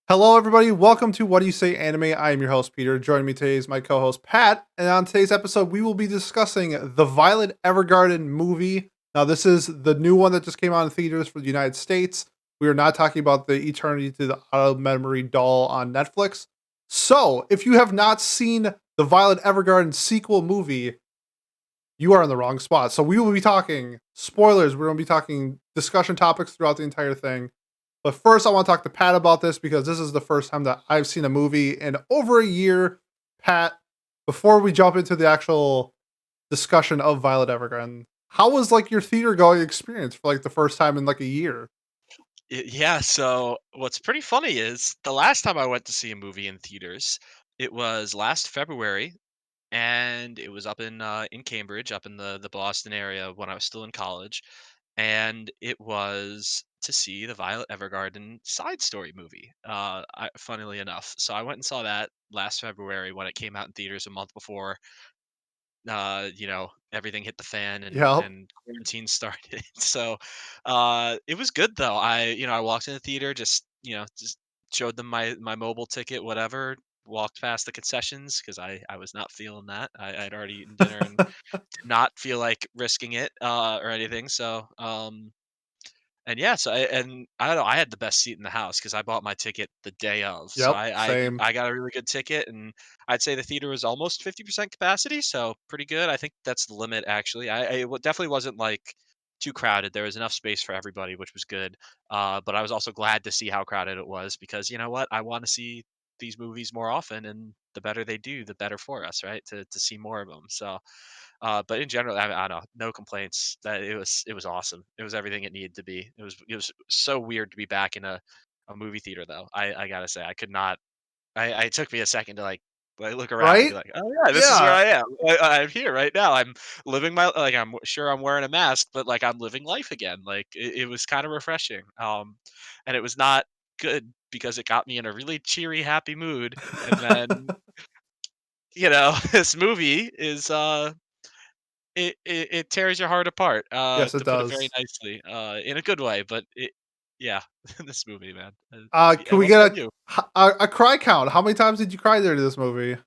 Hello, everybody. Welcome to What Do You Say Anime. I am your host, Peter. Joining me today is my co host, Pat. And on today's episode, we will be discussing the Violet Evergarden movie. Now, this is the new one that just came out in theaters for the United States. We are not talking about the Eternity to the Out of Memory doll on Netflix. So, if you have not seen the Violet Evergarden sequel movie, you are in the wrong spot. So, we will be talking spoilers. We're going to be talking discussion topics throughout the entire thing. But first, I want to talk to Pat about this because this is the first time that I've seen a movie in over a year. Pat, before we jump into the actual discussion of Violet Evergarden, how was like your theater going experience for like the first time in like a year? Yeah, so what's pretty funny is the last time I went to see a movie in theaters, it was last February, and it was up in Cambridge, up in the Boston area when I was still in college, and it was to see the Violet Evergarden side story movie. Funnily enough, so I went and saw that last February when it came out in theaters a month before everything hit the fan and Yep. and quarantine started. So, it was good though. I walked in the theater, just showed them my mobile ticket, whatever. Walked past the concessions because I was not feeling that. I'd already eaten dinner and did not feel like risking it or anything. And I don't know, I had the best seat in the house because I bought my ticket the day of. So Yep. I I Same. I got a really good ticket, and I'd say the theater was almost 50% capacity, so pretty good. I think that's the limit actually. Definitely wasn't like too crowded. There was enough space for everybody, which was good. But I was also glad to see how crowded it was because you know what? I want to see these movies more often, and the better they do, the better for us, right? To see more of them. But in general, I don't know, no complaints. That it was awesome. It was everything it needed to be. It was so weird to be back in a movie theater though. I gotta say I could not. It took me a second to like look around and be Right? like, oh yeah, this is where Yeah. I am. I'm here right now. I'm living my like I'm sure I'm wearing a mask, but like I'm living life again. Like it was kind of refreshing. And it was not good because it got me in a really cheery, happy mood. And then this movie is it tears your heart apart, Yes, it to put it very does. nicely, in a good way, but yeah, this movie, man. Can Yeah, we what get about you? a cry count? How many times did you cry there to this movie?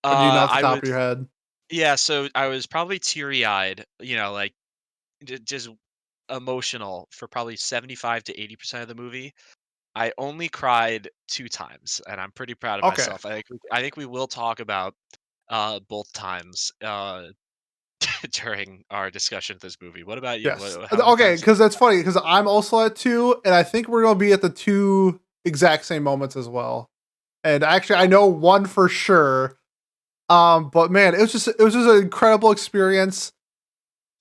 Or do you know off the I top was of your head? Yeah, so I was probably teary-eyed, like, just emotional for probably 75 to 80% of the movie. I only cried 2 times, and I'm pretty proud of Okay. myself. I think we will talk about, both times, during our discussion of this movie. What about you? Yes. How many Okay, times? because that's funny because I'm also at two, and I think we're gonna be at the two exact same moments as well. And actually, I know one for sure. But man, it was just an incredible experience.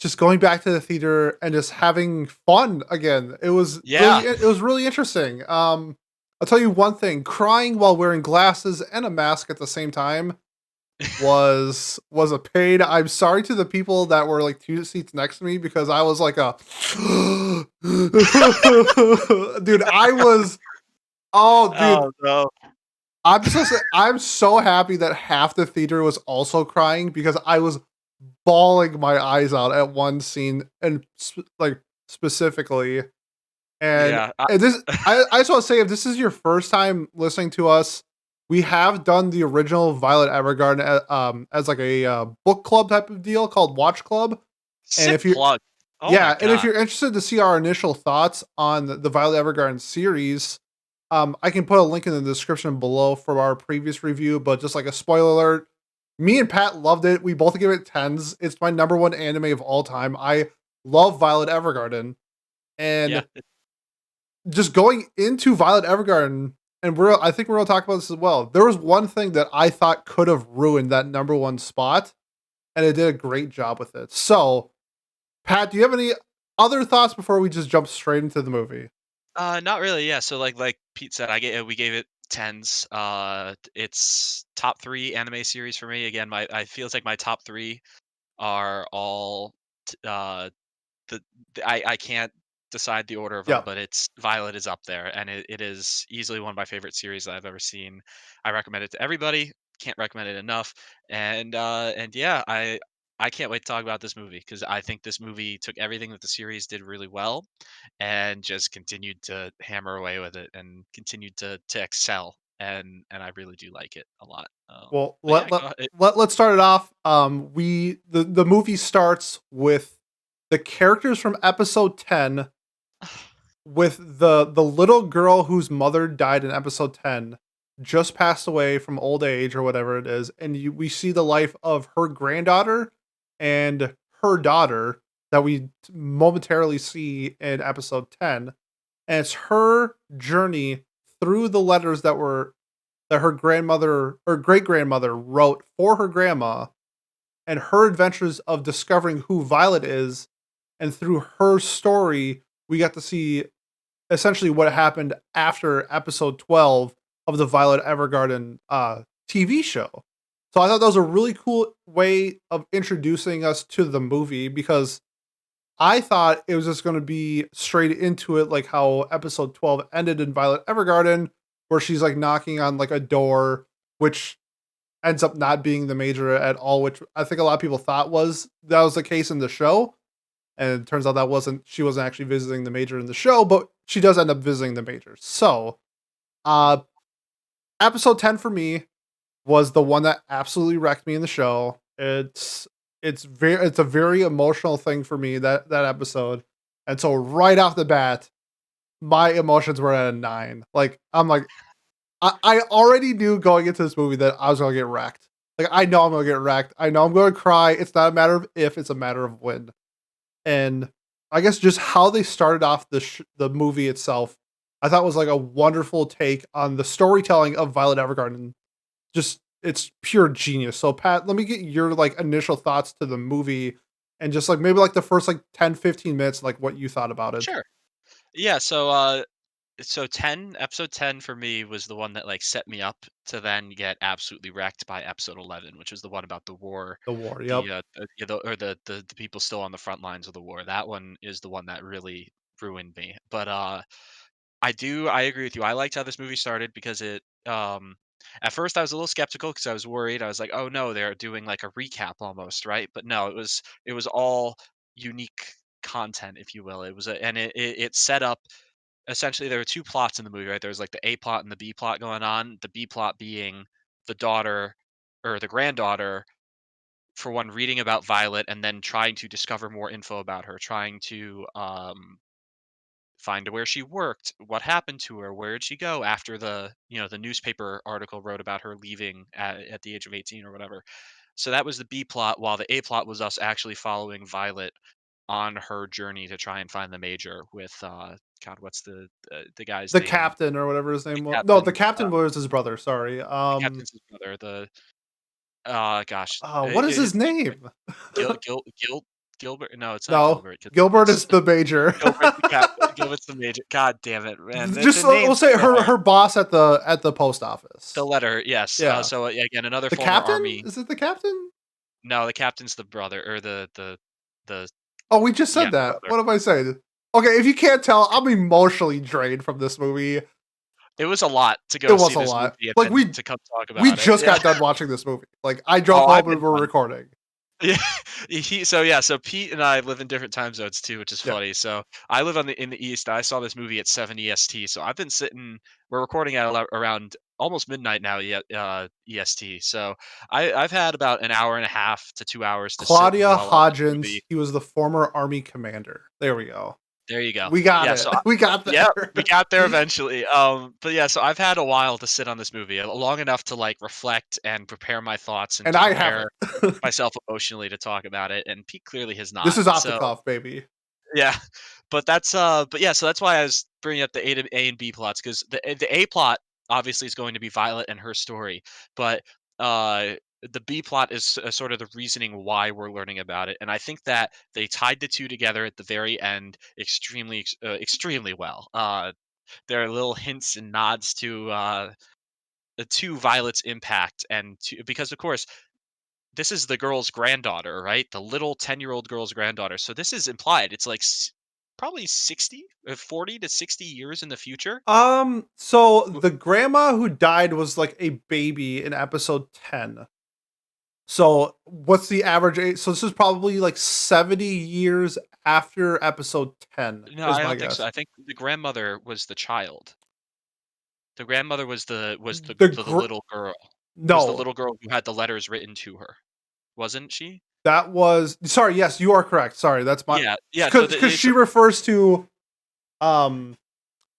Just going back to the theater and just having fun again. Yeah. It was really interesting. I'll tell you one thing: crying while wearing glasses and a mask at the same time was a pain. I'm sorry to the people that were like two seats next to me because I was like a dude. I was dude. Oh, no. I'm so happy that half the theater was also crying because I was bawling my eyes out at one scene and like specifically. And, Yeah, and this, I just want to say, if this is your first time listening to us, we have done the original Violet Evergarden as like a book club type of deal called Watch Club. And sick if you're, plug. Oh my yeah, and if god. you're interested to see our initial thoughts on the Violet Evergarden series, I can put a link in the description below for our previous review. But just like a spoiler alert, me and Pat loved it. We both give it tens. It's my number one anime of all time. I love Violet Evergarden, Yeah, and just going into Violet Evergarden, and I think we're gonna talk about this as well. There was one thing that I thought could have ruined that number one spot, and it did a great job with it. So, Pat, do you have any other thoughts before we just jump straight into the movie? not really, yeah, so like Pete said, we gave it tens. It's top 3 anime series for me. Again, my I feels like my top 3 are all t the I can't decide the order of them, Yeah. but it's Violet is up there, and it is easily one of my favorite series that I've ever seen. I recommend it to everybody. Can't recommend it enough. And yeah, I can't wait to talk about this movie because I think this movie took everything that the series did really well and just continued to hammer away with it and continued to excel. And I really do like it a lot. Well, But yeah, let let go ahead. let's start it off. The movie starts with the characters from episode 10 with the little girl whose mother died in episode 10 just passed away from old age or whatever it is, and we see the life of her granddaughter and her daughter that we momentarily see in episode 10, and it's her journey through the letters that her grandmother or great grandmother wrote for her grandma, and her adventures of discovering who Violet is, and through her story we got to see essentially what happened after episode 12 of the Violet Evergarden TV show. So I thought that was a really cool way of introducing us to the movie because I thought it was just going to be straight into it, like how episode 12 ended in Violet Evergarden, where she's like knocking on like a door, which ends up not being the major at all, which I think a lot of people thought was the case in the show. And it turns out she wasn't actually visiting the major in the show, but she does end up visiting the major. So, Mhm. uh, episode 10 for me was the one that absolutely wrecked me in the show. It's a very emotional thing for me, that episode. And so right off the bat, my emotions were at a 9. Like I'm like I already knew going into this movie that I was going to get wrecked. Like I know I'm going to get wrecked. I know I'm going to cry. It's not a matter of if, it's a matter of when. And I guess just how they started off the movie itself, I thought was like a wonderful take on the storytelling of Violet Evergarden. Just it's pure genius. So Pat, let me get your like initial thoughts to the movie and just like maybe like the first like 10-15 minutes, like what you thought about it. Sure. Yeah. So 10 episode 10 for me was the one that like set me up to then get absolutely wrecked by episode 11, which was the one about the war, The war. Yep. the people still on the front lines of the war. That one is the one that really ruined me. But I agree with you. I liked how this movie started because at first I was a little skeptical because I was worried. I was like, "Oh no, they're doing like a recap almost, right?" But no, it was all unique content, if you will. It set up essentially there were two plots in the movie, right? There was like the A plot and the B plot going on. The B plot being the daughter or the granddaughter, for one, reading about Violet and then trying to discover more info about her, trying to find where she worked, what happened to her, where did she go after the newspaper article wrote about her leaving at the age of 18 or whatever. So that was the B plot, while the A plot was us actually following Violet on her journey to try and find the major with God, what's the guy's The name? captain or whatever his The name was. No, the captain, captain was his brother. Sorry. the captain's his brother. Gosh, What is his his name's name? Gilbert. No, it's not No, Gilbert 'cause Gilbert it's is the major. Gilbert's the captain. Gilbert's the major. God damn it, man! The Just we'll name's say there. her boss at the post The office. letter, yes. Yeah, So yeah, again, another the former captain. army. Is it the captain? No, the captain's the brother, or the Oh, we just yeah, said the that. brother. What am I saying? Okay, if you can't tell, I'm emotionally drained from this movie. It was a lot to It go was see a this lot. movie and Like then to come talk we about it. just Yeah. got done watching this movie. Like I drove Oh, I've home and been we're done. recording. Yeah, so Pete and I live in different time zones too, which is Yeah, funny. So I live in the East. I saw this movie at 7 EST. So I've been sitting. We're recording at around almost midnight now, EST. So I've had about an hour and a half to 2 hours to sit and Claudia dwell on this movie. Hodgins. He was the former army commander. There we go. There you go. We got Yeah. it. We got Yeah, there. we got there eventually. But yeah, so I've had a while to sit on this movie, long enough to like reflect and prepare my thoughts and And to I prepare haven't. myself emotionally to talk about it. And Pete clearly has This not. is off the So cuff, baby. yeah, but yeah, so that's why I was bringing up the A and B plots because the A plot obviously is going to be Violet and her story, but uh, the B plot is sort of the reasoning why we're learning about it, and I think that they tied the two together at the very end extremely well. There are little hints and nods to Violet's impact, because of course this is the girl's granddaughter, right? The little 10-year-old girl's granddaughter. So this is implied. It's like probably 60, 40 to 60 years in the future. So W- the grandma who died was like a baby in episode 10. So what's the average age? So this is probably like 70 years after episode 10 No, is I my don't think so. guess. I think the grandmother was the child. The grandmother was The the gr- little girl. Was the no, little girl who had the letters written to her, wasn't she? that was sorry. Yes, you are correct. Sorry, that's my Yeah, yeah, so because the it's she refers to um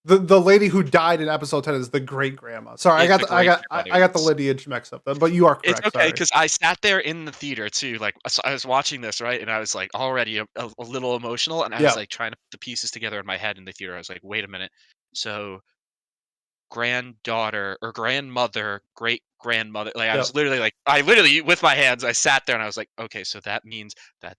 the lady who died in episode 10 is the great grandma. Sorry, it's the great-grandmother, I got the yes. lineage mixed up, but you are It's correct. okay Sorry. because I sat there in the theater too, like, so I was watching this, right, and I was, like, already a little emotional, and I was, Yeah. like, trying to put the pieces together in my head in the theater. I was like, "Wait a minute, so granddaughter or grandmother, great-grandmother," like, I Yeah. was literally, like I literally with my hands, I sat there and I was like, "Okay, so that means that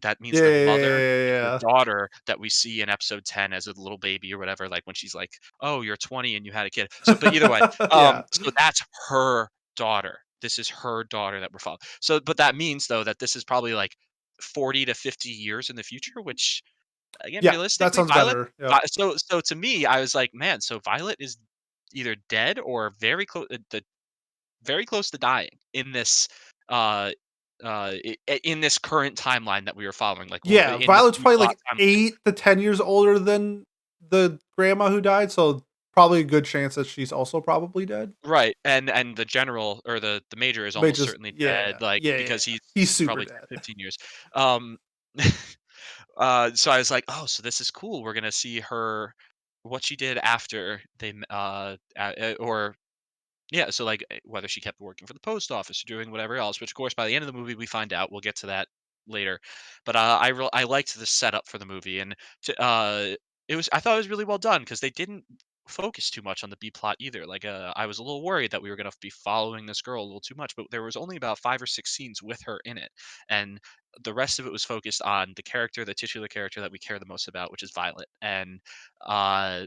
that means Yeah. the Yeah. mother Yeah. is the Yeah. daughter that we see in episode 10 as a little baby or whatever, like, when she's like, 'Oh, you're 20 and you had a kid.'" So but either way, Yeah. so that's her daughter. This is her daughter that we're following. So but that means, though, that this is probably, like, 40 to 50 years in the future, which again, Yeah, that realistically, sounds better. Yep. So to me, I was like, "Man, so Violet is either dead or very close to dying in this, uh, in this current timeline that we were following, like, Yeah, in this Violet's probably B-plot like timeline." 8 to 10 years older than the grandma who died, so probably a good chance that she's also probably dead. Right, and the general or the major is May almost just certainly dead, yeah, like, yeah, yeah. because he's He's super probably dead. 10, 15 years. Um, so I was like, "Oh, so this is cool. We're gonna see her what she did after they or yeah, so, like, whether she kept working for the post office or doing whatever else, which, of course, by the end of the movie, we find out. We'll get to that later. But, I liked the setup for the movie, and I thought it was really well done because they didn't focus too much on the B plot either. Like, I was a little worried that we were gonna be following this girl a little too much, but there was only about 5 or 6 scenes with her in it, and the rest of it was focused on the titular character that we care the most about, which is Violet, uh,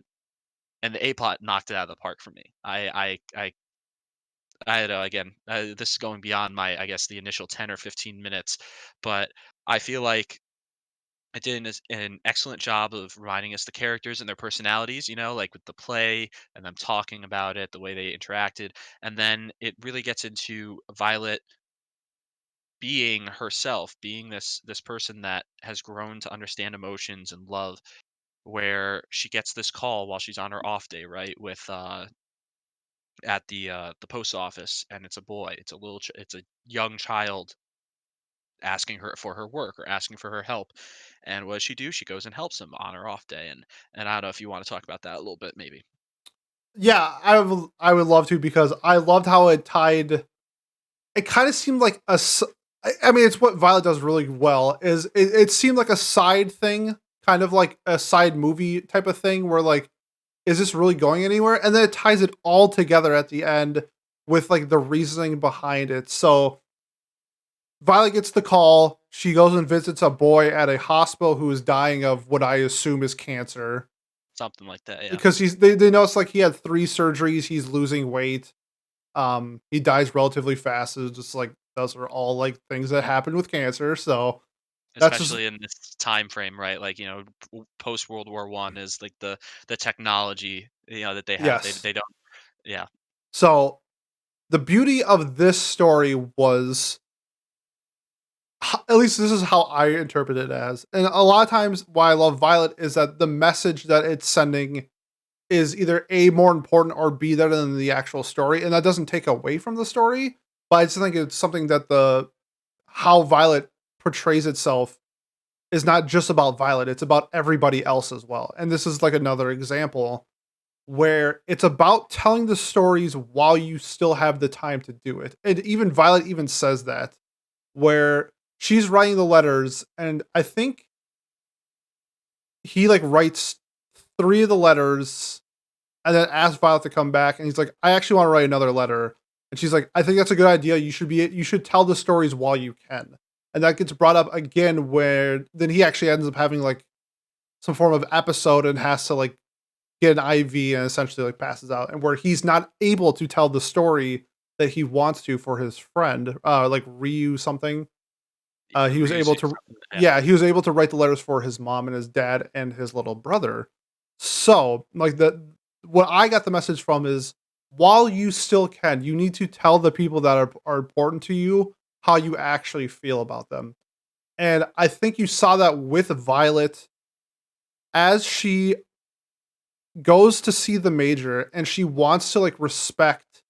and the A plot knocked it out of the park for me. I don't know, again, this is going beyond my, I guess, the initial 10 or 15 minutes, but I feel like I did an excellent job of reminding us the characters and their personalities, like with the play and them talking about it, the way they interacted. And then it really gets into Violet being herself, being this person that has grown to understand emotions and love, where she gets this call while she's on her off day, right? With at the post office, and it's a boy. It's a young child asking her for her work or asking for her help. And what does she do? She goes and helps him on her off day. And I don't know if you want to talk about that a little bit, maybe. Yeah, I would love to because I loved how it tied it kinda seemed like I mean, it's what Violet does really well, is it seemed like a side thing, kind of like a side movie type of thing where, like, is this really going anywhere? And then it ties it all together at the end with, like, the reasoning behind it. So, Violet gets the call, she goes and visits a boy at a hospital who is dying of what I assume is cancer, Something like that, yeah. because they notice, like, he had 3 surgeries, he's losing weight. He dies relatively fast. It's just like those are all like things that happen with cancer. So that's just Especially in this time frame, right? Like, post World War One is like the technology, that they have. They yes. they don't. Yeah, So the beauty of this story was at least this is how I interpret it as. And a lot of times why I love Violet is that the message that it's sending is either A more important or B better than the actual story. And that doesn't take away from the story. But I just think it's something that the how Violet portrays itself is not just about Violet, it's about everybody else as well. And this is like another example where it's about telling the stories while you still have the time to do it. And even Violet even says that where she's writing the letters and I think he like writes 3 of the letters and then asks Violet to come back and he's like, "I actually want to write another letter." And she's like, "I think that's a good idea. You should tell the stories while you can." And that gets brought up again where then he actually ends up having like some form of episode and has to like get an IV and essentially like passes out and where he's not able to tell the story that he wants to for his friend, like Ryu something. He was able reusing to something. Yeah, yeah, he was able to write the letters for his mom and his dad and his little brother. So, like the what I got the message from is while you still can, you need to tell the people that are important to you how you actually feel about them. And I think you saw that with Violet as she goes to see the major and she wants to like respect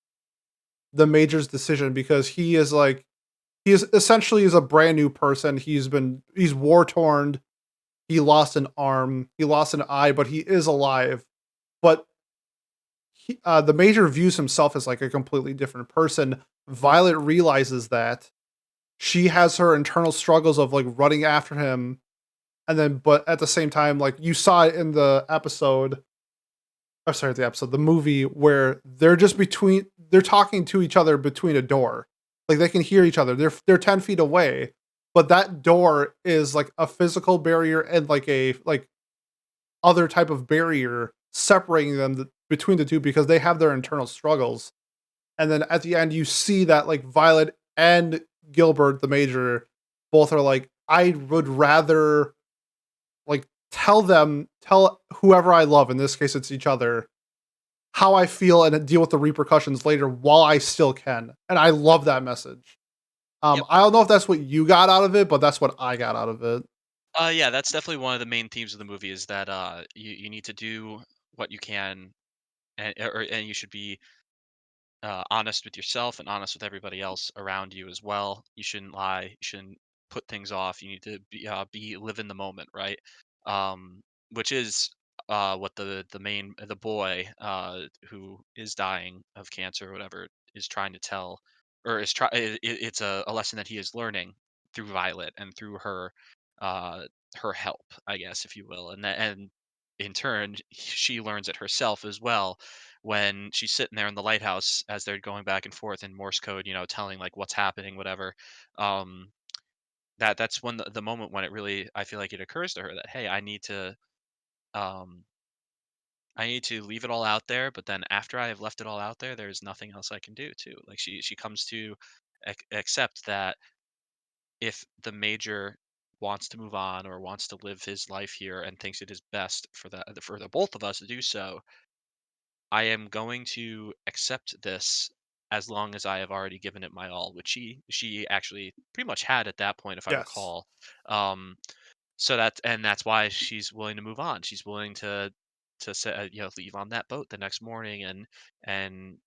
the major's decision because he is essentially is a brand new person. He's war torn. He lost an arm, he lost an eye, but he is alive. But the major views himself as like a completely different person. Violet realizes that she has her internal struggles of like running after him, and then but at the same time, like you saw it in the episode. Oh, sorry, the movie where they're talking to each other between a door, like they can hear each other. They're 10 feet away, but that door is like a physical barrier and like a like other type of barrier separating them between the two because they have their internal struggles. And then at the end, you see that like Violet and Gilbert, the major, both are like, I would rather like tell whoever I love, in this case, it's each other, how I feel and deal with the repercussions later while I still can. And I love that message. Yep. I don't know if that's what you got out of it, but that's what I got out of it. Yeah, that's definitely one of the main themes of the movie is that you need to do what you can, and you should be honest with yourself and honest with everybody else around you as well. You shouldn't lie. You shouldn't put things off. You need to be live in the moment, right? Which is what the boy who is dying of cancer or whatever is trying to tell, or is it's a lesson that he is learning through Violet and through uh, her help, I guess, if you will, and in turn she learns it herself as well when she's sitting there in the lighthouse as they're going back and forth in Morse code, telling like what's happening, whatever. Um, that's when the moment when it really, I feel like it occurs to her that, hey, um, I need to leave it all out there. But then after I have left it all out there, there's nothing else I can do too. Like she comes to accept that if the major wants to move on or wants to live his life here and thinks it is best for the both of us to do so, I am going to accept this as long as I have already given it my all, which she actually pretty much had at that point, if I Yes. recall. Um, that's why she's willing to move on. She's willing to say, leave on that boat the next morning and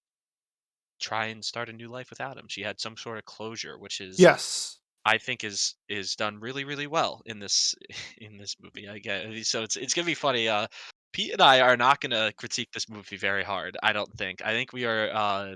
try and start a new life without him. She had some sort of closure, which is Yes. I think is done really, really well in this in this movie. I get so it's gonna be funny. Pete and I are not gonna critique this movie very hard. I don't think. I think we are.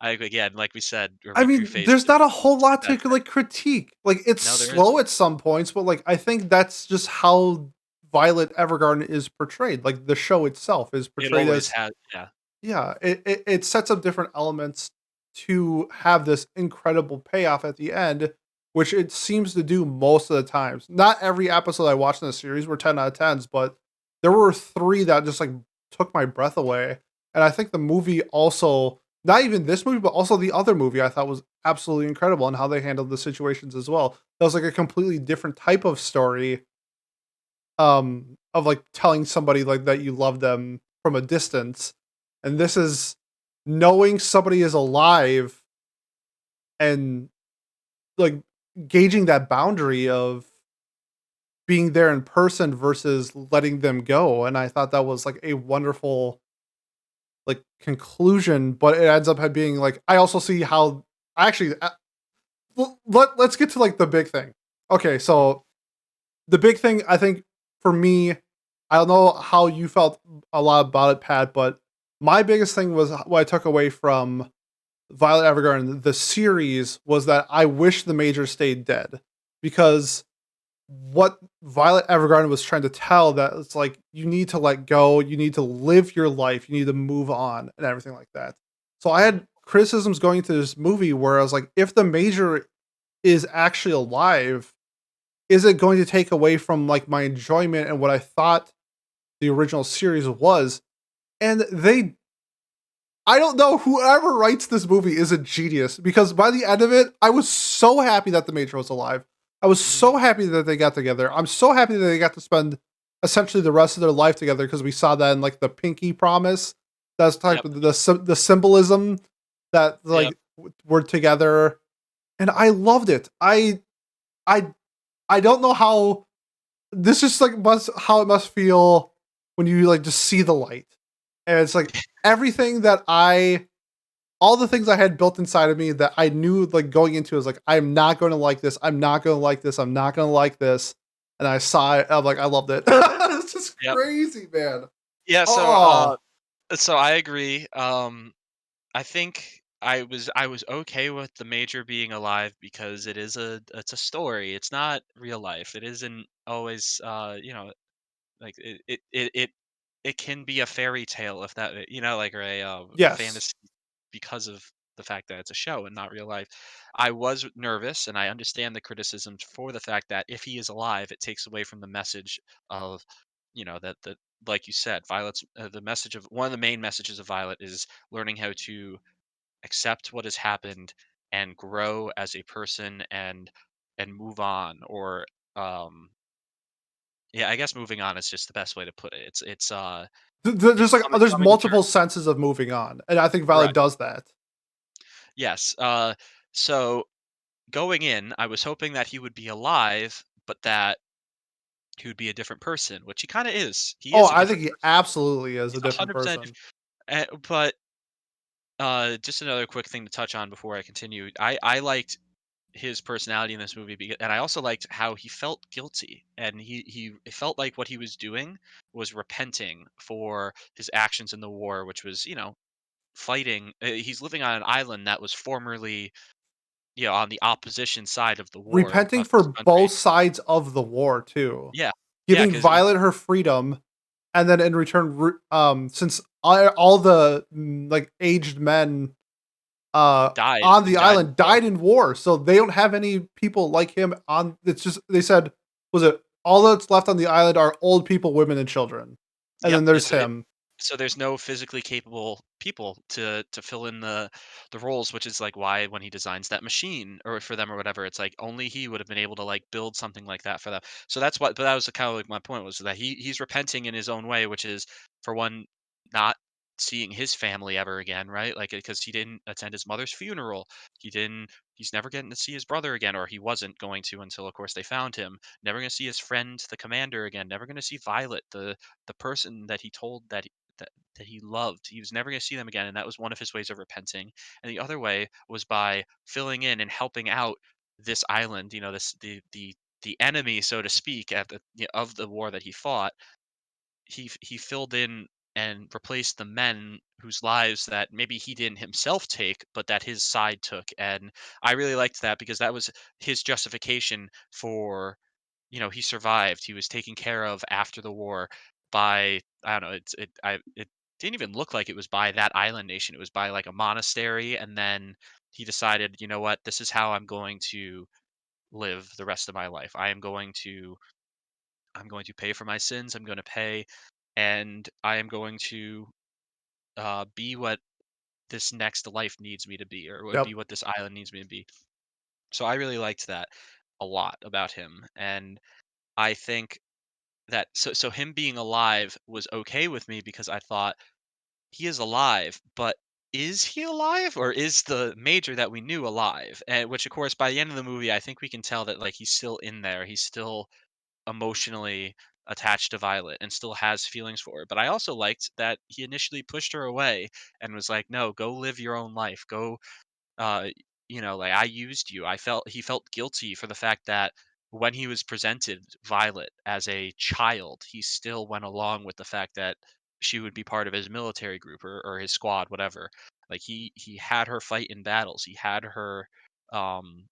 I again, like we said, or I we mean, prefaced there's it. not a whole lot to That like critique. Like it's no, there slow isn't. at some points, but like I think that's just how Violet Evergarden is portrayed. Like the show itself is It portrayed always as, has. Yeah. yeah, it sets up different elements to have this incredible payoff at the end, which it seems to do most of the times. Not every episode I watched in the series were 10 out of 10s, but there were three that just like took my breath away. And I think the movie also, not even this movie, but also the other movie I thought was absolutely incredible in how they handled the situations as well. That was like a completely different type of story, of like telling somebody like that you love them from a distance. And this is knowing somebody is alive and like gauging that boundary of being there in person versus letting them go. And I thought that was like a wonderful like conclusion, but it ends up being like I also see how I actually let's get to like the big thing. Okay, so the big thing I think for me, I don't know how you felt a lot about it, Pat, but my biggest thing was what I took away from Violet Evergarden, the series, was that I wish the major stayed dead because what Violet Evergarden was trying to tell that it's like you need to let go, you need to live your life, you need to move on and everything like that. So I Mhm. had criticisms going to this movie where I was like, if the major is actually alive, is it going to take away from like my enjoyment and what I thought the original series was? And they I don't know, whoever writes this movie is a genius because by the end of it, I was so happy that the Major was alive. I was Mhm. so happy that they got together. I'm so happy that they got to spend essentially the rest of their life together because we saw that in like the Pinky Promise. That's type Yep. of the symbolism that Yep. like we're together. and I loved it. I I don't know how this is like must how it must feel when you like just see the light. And it's like everything that I all the things I had built inside of me that I knew like going into is like I'm not going to like this. I'm not going to like this. I'm not going to like this. And I saw it. I'm like I loved it. It's just Yep. crazy, man. Yeah, Oh, so I agree. I think I was okay with the major being alive because it's a story. It's not real life. It isn't always like it can be a fairy tale if that like or a yes. fantasy because of the fact that it's a show and not real life. I was nervous and I understand the criticisms for the fact that if he is alive, it takes away from the message of that like you said, Violet's the message of one of the main messages of Violet is learning how to accept what has happened and grow as a person and move on or um yeah, I guess moving on is just the best way to put it. There's It's like there's coming to multiple terms. senses of moving on. And I think Violet Right. does that. Yes. So going in, I was hoping that he would be alive, but that he would be a different person, which he kind of is. He Oh, is a I think different he person. absolutely is a He's different 100%. person. But just another quick thing to touch on before I continue. I liked his personality in this movie, and I also liked how he felt guilty, and he it felt like what he was doing was repenting for his actions in the war, which was fighting. He's living on an island that was formerly on the opposition side of the war Repenting of for his country. both sides of the war too. Yeah, yeah, Giving because Violet her freedom, and then in return, since all the like aged men died on and the died in island war. died in war, so they don't have any people like him on. It's just they said was it all that's left on the island are old people, women, and children, and Yep, then there's him. so there's no physically capable people to fill in the roles, which is like why when he designs that machine or for them or whatever, it's like only he would have been able to like build something like that for them. So that's what, but that was kind of like my point was that he's repenting in his own way, which is for one, not seeing his family ever again, right? Like because he didn't attend his mother's funeral, he's never getting to see his brother again, or he wasn't going to until of course they found him. Never going to see his friend, the commander again. Never going to see Violet, the person that he told that he loved. He was never going to see them again, and that was one of his ways of repenting. And the other way was by filling in and helping out this island. This the enemy, so to speak, of the war that he fought. He filled in and replaced the men whose lives that maybe he didn't himself take, but that his side took. And I really liked that because that was his justification for he survived. He was taken care of after the war by I don't know. It didn't even look like it was by that island nation. It was by like a monastery, and then he decided, you know what, this is how I'm going to live the rest of my life. I'm going to pay for my sins. I'm going to pay, and I am going to be what this next life needs me to be, or would Yep. be what this island needs me to be. So I really liked that a lot about him, and I think that so him being alive was okay with me because I thought he is alive, but is he alive or is the major that we knew alive? And which of course by the end of the movie I think we can tell that like he's still in there. He's still emotionally attached to Violet and still has feelings for her. But I also liked that he initially pushed her away and was like, "No, go live your own life. Go uh like I used you." He felt guilty for the fact that when he was presented Violet as a child, he still went along with the fact that she would be part of his military group or his squad, whatever. Like he had her fight in battles. He had her um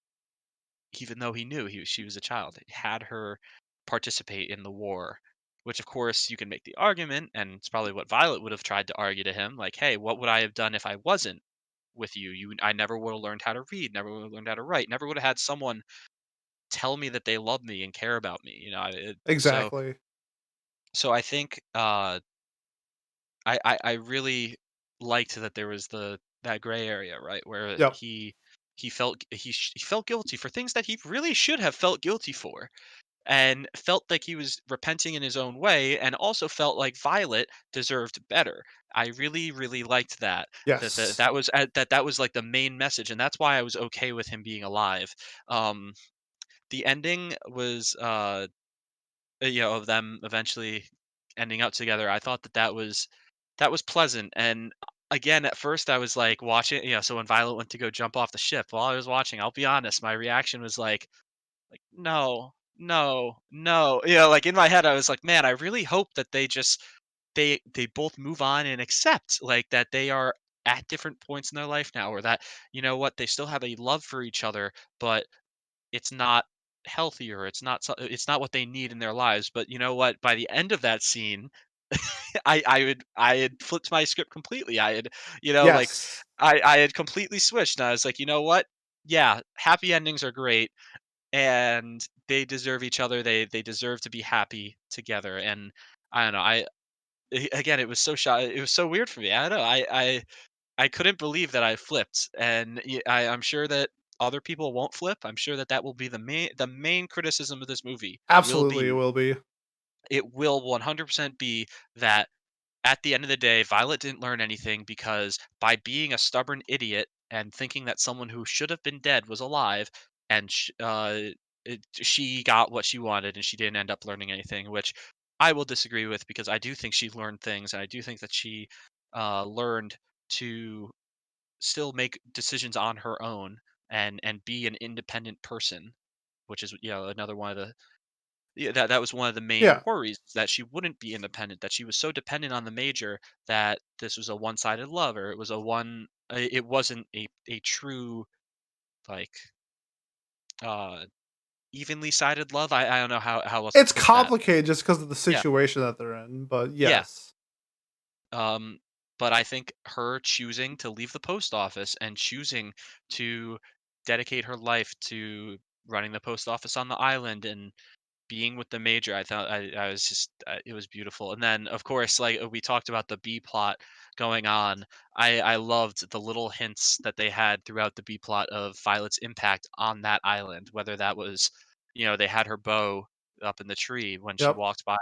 even though he knew she was a child, he had her participate in the war. Which of course you can make the argument, and it's probably what Violet would have tried to argue to him, like, "Hey, what would I have done if I wasn't with you? I never would have learned how to read, never would have learned how to write, never would have had someone tell me that they love me and care about me." Exactly. So I think I really liked that there was that gray area, right, where Yep. he felt guilty for things that he really should have felt guilty for. and felt like he was repenting in his own way, and also felt like Violet deserved better. I really, really liked that. Yes. That was like the main message, and that's why I was okay with him being alive. Um, the ending was, of them eventually ending up together. I thought that was pleasant. And again, at first, I was like watching. So when Violet went to go jump off the ship, while I was watching, I'll be honest, my reaction was like, "No, no, no." Like, in my head, I was like, "Man, I really hope that they both move on and accept, like, that they are at different points in their life now, or that, you know what, they still have a love for each other, but it's not healthy, or it's not what they need in their lives." But you know what? By the end of that scene, I had flipped my script completely. I had, like, Yes. I had completely switched, and I was like, "You know what? Yeah, happy endings are great, and they deserve each other. They deserve to be happy together." And I don't know. Again, it was it was so weird for me. I don't know. I couldn't believe that I flipped, and I'm sure that other people won't flip. I'm sure that that will be the main criticism of this movie will Absolutely, it be will be. it will 100% be that at the end of the day, Violet didn't learn anything, because by being a stubborn idiot and thinking that someone who should have been dead was alive, and she got what she wanted, and she didn't end up learning anything, which I will disagree with, because I do think she learned things, and I do think that she learned to still make decisions on her own, and be an independent person, which is, another one of the that was one of the main Yeah. worries, that she wouldn't be independent, that she was so dependent on the major, that this was a one-sided love, or it wasn't a true, like, uh evenly sided love. I don't know how else to It's put that. complicated just because of the Yeah. situation that they're in, but Yeah. yes. Um, but I think her choosing to leave the post office, and choosing to dedicate her life to running the post office on the island, and being with the major, I thought I was just it was beautiful. And then, of course, like, we talked about the B plot going on. I loved the little hints that they had throughout the B plot of Violet's impact on that island. Whether that was, they had her bow up in the tree when she Yep. walked by,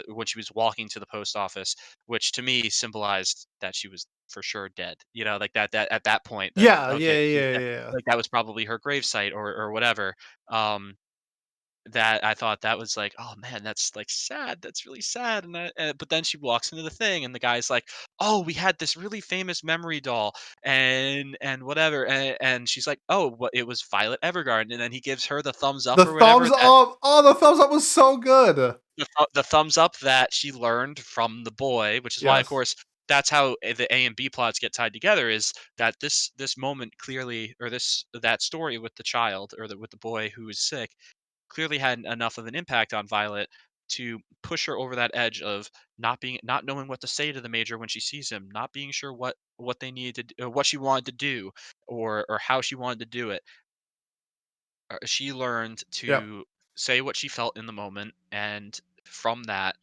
when she was walking to the post office, which to me symbolized that she was for sure dead. Like, that at that point, that, Yeah, okay, yeah, she was yeah, dead. yeah. Like, that was probably her gravesite, or whatever. Um, that I thought that was like, "Oh, man, that's, like, sad, that's really sad." But then she walks into the thing, and the guy's like, "Oh, we had this really famous memory doll, and whatever," and she's like, "Oh, what, it was Violet Evergarden," and then he gives her the thumbs up The or whatever, thumbs up! Oh, the thumbs up was so good! the thumbs up that she learned from the boy, which is why, of Yes. course, that's how the A and B plots get tied together, is that this moment clearly, or that story with the child, or with the boy who is sick, clearly had enough of an impact on Violet to push her over that edge of not knowing what to say to the major when she sees him, not being sure what they needed to or what she wanted to do, or how she wanted to do it. She learned Yep. to say what she felt in the moment, and from that,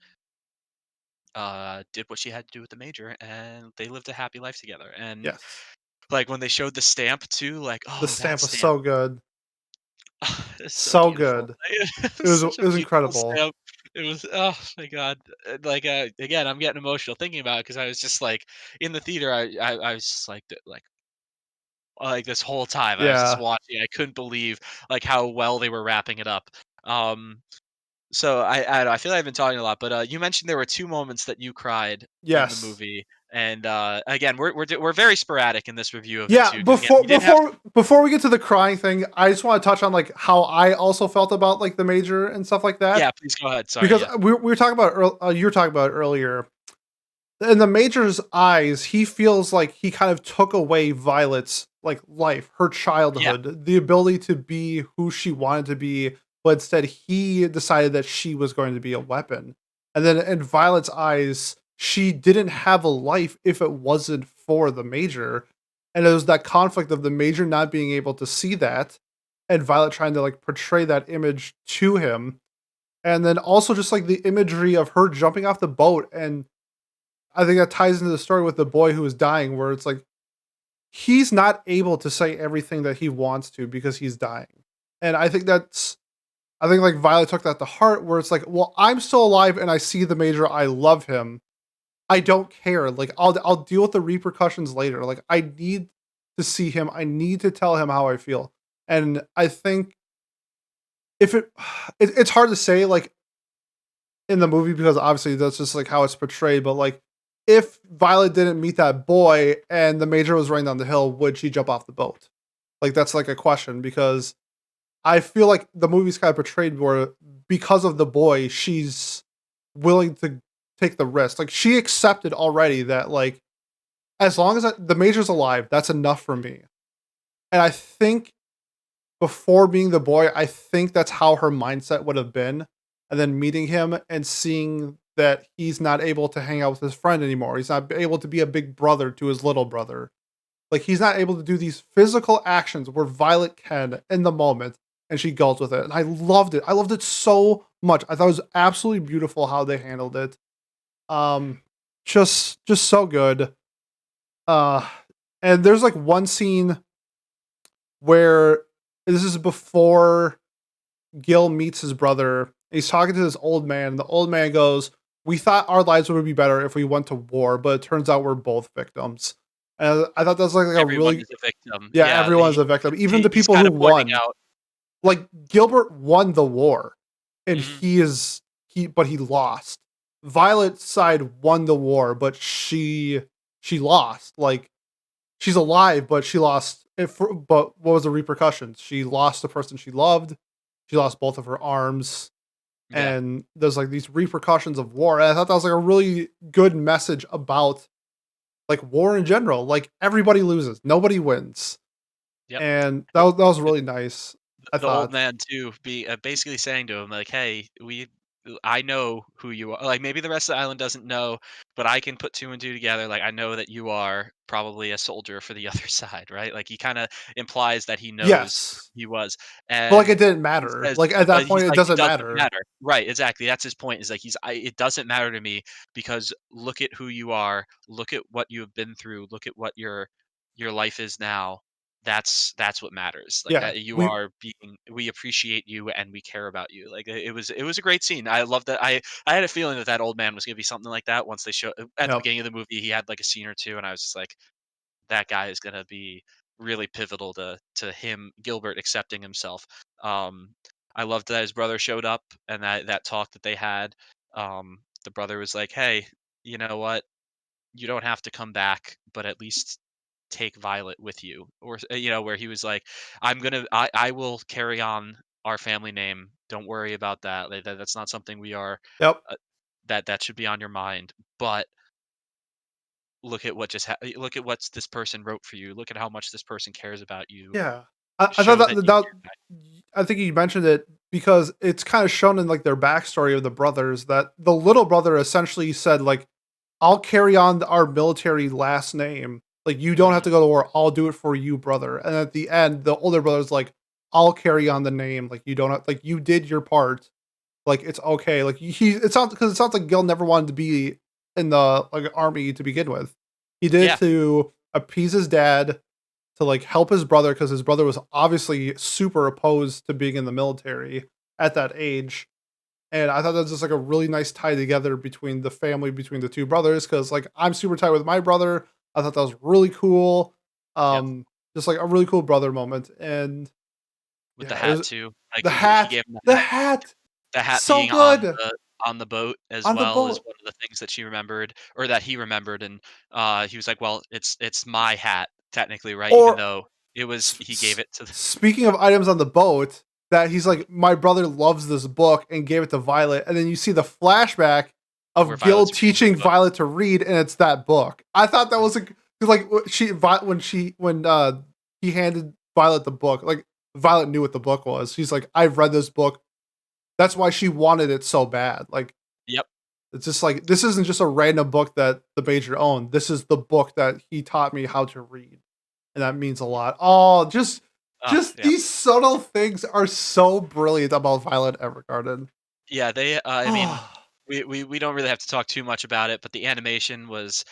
did what she had to do with the major, and they lived a happy life together. And, Yes. like, when they showed the stamp too, like, The oh, that stamp was stamp. so good. It's so So beautiful. good. It It was was such it a was beautiful incredible. stamp. It was, oh my god. Like, again, I'm getting emotional thinking about it, because I was just like, in the theater, I was just like, this whole time I was just Yeah. watching. I couldn't believe, like, how well they were wrapping it up. Um, so I don't know, I feel like I've been talking a lot, but you mentioned there were two moments that you cried in the Yes. movie, and again, we're very sporadic in this review of it Yeah, too, because, again, we didn't have. before we get to the crying thing, I just wanna touch on, like, how I also felt about, like, the major and stuff like that, Yeah, please go ahead. Sorry. because Yeah. we were talking about you were talking about it earlier. In the major's eyes, he feels like he kind of took away Violet's, like, life, her Yeah. childhood, the ability to be who she wanted to be, but instead he decided that she was going to be a weapon. And then in Violet's eyes, she didn't have a life if it wasn't for the major. And it was that conflict of the major not being able to see that, and Violet trying to, like, portray that image to him. And then also just like the imagery of her jumping off the boat, and I think that ties into the story with the boy who is dying, where it's like he's not able to say everything that he wants to because he's dying. And I think I think like Violet took that to heart, where it's like, well, I'm still alive and I see the Major. I love him. I don't care. Like I'll deal with the repercussions later. Like I need to see him. I need to tell him how I feel. And I think if it's hard to say like in the movie because obviously that's just like how it's portrayed. But like if Violet didn't meet that boy and the Major was running down the hill, would she jump off the boat? Like that's like a question because I feel like the movie's kind of portrayed where because of the boy, she's willing to take the risk. Like she accepted already that like as long as the Major's alive, that's enough for me. And I think before being the boy, I think that's how her mindset would have been. And then meeting him and seeing that he's not able to hang out with his friend anymore. He's not able to be a big brother to his little brother. Like he's not able to do these physical actions where Violet can in the moment, and she goes with it. And I loved it. I loved it so much. I thought it was absolutely beautiful how they handled it. Um, just so good. Uh, and there's like one scene where this is before Gil meets his brother. He's talking to this old man. And the old man goes, "We thought our lives would be better if we went to war, but it turns out we're both victims." And I thought that was like a Everyone really is a victim. yeah, Yeah, everyone's a victim, even the he's people kind who of pointing won. out. Like Gilbert won the war, and Mhm, he lost. Violet's side won the war, but she lost. Like she's alive, but she lost. But what was the repercussions? She lost the person she loved. She lost both of her arms, yeah, and there's like these repercussions of war. And I thought that was like a really good message about like war in general. Like everybody loses, nobody wins, yep. and that was really nice. I The old thought, man too, basically saying to him like, "Hey, I know who you are. Like maybe the rest of the island doesn't know, but I can put two and two together. Like I know that you are probably a soldier for the other side, right?" Like he kind of implies that he knows yes, he was, but like it and didn't he matter. says, Like at but that he's point, it like, "It doesn't doesn't matter. matter." Right? Exactly. That's his point. Is like it doesn't matter to me because look at who you are. Look at what you have been through. Look at what your life is now. That's what matters. Like Yeah, that you we are being we appreciate you and we care about you. Like it was a great scene. I love that. I had a feeling that that old man was going to be something like that once they show at the yep, beginning of the movie he had like a scene or two and I was just like that guy is going to be really pivotal to him Gilbert accepting himself. Um I loved that his brother showed up and that talk that they had. The brother was like, "Hey, you know what? You don't have to come back, but at least take Violet with you," or where he was like, I will carry on our family name. Don't worry about that. Like, that's not something we are. yep, Uh, that should be on your mind. But look at look at what this person wrote for you. Look at how much this person cares about you. yeah. I thought Show that that you that care about. I think you mentioned it because it's kind of shown in like their backstory of the brothers that the little brother essentially said like, "I'll carry on our military last name. Like you don't have Mhm. to go to war. I'll do it for you, brother." And at the end, the older brother's like, "I'll carry on the name. Like you don't have, like you did your part. Like it's okay." Like it sounds like Gil never wanted to be in the like army to begin with. He did Yeah. it to appease his dad, to like help his brother because his brother was obviously super opposed to being in the military at that age. And I thought that was just like a really nice tie together between the family, between the two brothers. Cause like I'm super tight with my brother. I thought that was really cool. Yep. Um, just like a really cool brother moment. And With the yeah, it hat was too. Like he the gave him the the hat. hat, The hat so being good on the boat as on the well is boat. one of the things that she remembered or that he remembered, and, he was like, "Well, it's my hat technically, right?" Even Or though it was he gave it to the speaking of items on the boat, that he's like, my brother loves this book and gave it to Violet, and then you see the flashback where of Gil Violet's reading teaching the book. Violet to read, and it's that book. I thought that Mhm. was a 'cause, like when he handed Violet the book, like Violet knew what the book was. She's like, I've read this book. That's why she wanted it so bad. Like Yep. it's just like this isn't just a random book that the Major owned. This is the book that he taught me how to read, and that means a lot. Oh, just Yep. these subtle things are so brilliant about Violet Evergarden. Yeah, I mean, Oh, we don't really have to talk too much about it, but the animation was,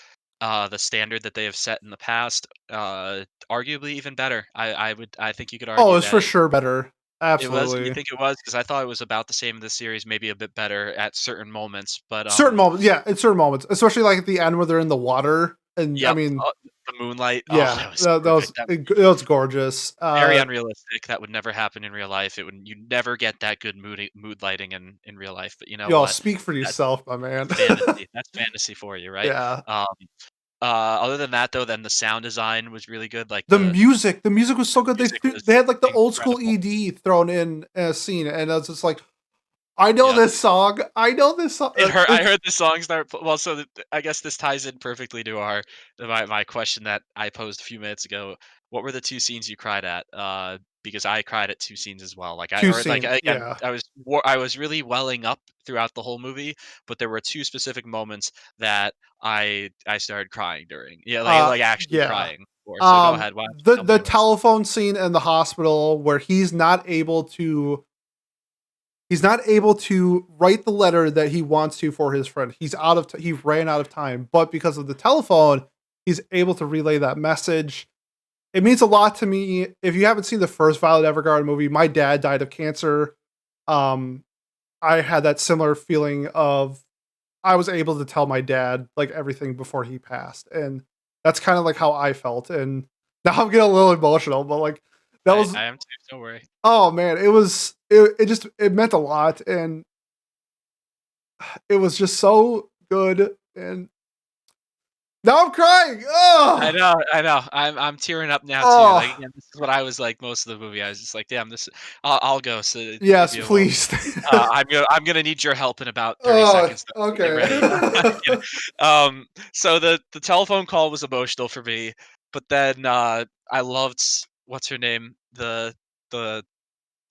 the standard that they have set in the past, arguably even better. I think you could oh, argue it's that for sure better. It was? You Absolutely. think it was? Because I thought it was about the same in the series, maybe a bit better at certain moments, but, Certain moments, yeah, in certain moments, especially like at the end where they're in the water, and I yep, mean, the moonlight, oh, yeah, that was that perfect. That it was gorgeous. very unrealistic, that would never happen in real life, it would you'd never get that good mood lighting in real life, but you know Yo, what? speak for That's yourself, my man. that's fantasy for you, right? Yeah. Um, other than that, though, then the sound design was really good, like, The music was so good. music was They had like the old school incredible. ED thrown in a scene, and I was just like, I know Yep. this song. I know this song. I heard the song start well, so I guess this ties in perfectly to my question that I posed a few minutes ago. What were the 2 scenes you cried at? Because I cried at 2 scenes as well. Like, Two scenes, again, yeah. I was really welling up throughout the whole movie, but there were 2 specific moments that I started crying during. Yeah, like, actually Yeah. crying for. So go ahead, why don't you tell me The yours? telephone scene in the hospital where he's not able to write the letter that he wants to for his friend. He ran out of time, but because of the telephone, he's able to relay that message. It means a lot to me. If you haven't seen the first Violet Evergarden movie, my dad died of cancer. Um, I had that similar feeling of I was able to tell my dad like everything before he passed, and that's kind of like how I felt. And now I'm getting a little emotional, but like that was I am too, don't worry. oh man, it just it meant a lot, and it was just so good. And now I'm crying. I Oh, know, I know. I'm tearing up now too. Like, oh, again, this is what I was like most of the movie. I was just like, "Damn, this." I'll go. So if yes, you will, please. I'm gonna need your help in about 30 Oh, seconds. So get okay. ready. I'm kidding. So the telephone call was emotional for me, but then I loved what's her name, the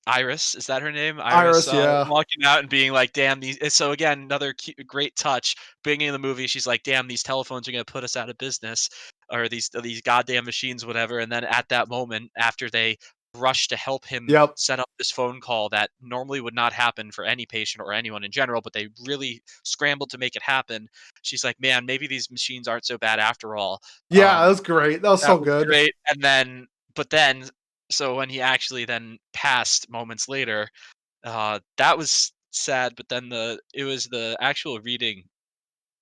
Iris, is that her name? Iris, Iris, yeah. walking out and being like, "Damn these." So again, another great touch. Beginning of the movie, she's like, "Damn, these telephones are gonna put us out of business, or these goddamn machines, whatever." And then at that moment, after they rush to help him Yep. set up this phone call that normally would not happen for any patient or anyone in general, but they really scrambled to make it happen. She's like, "Man, maybe these machines aren't so bad after all." Yeah, that was great. That was That so was good. great, and then but then so when he actually then passed moments later, that was sad, but then it was the actual reading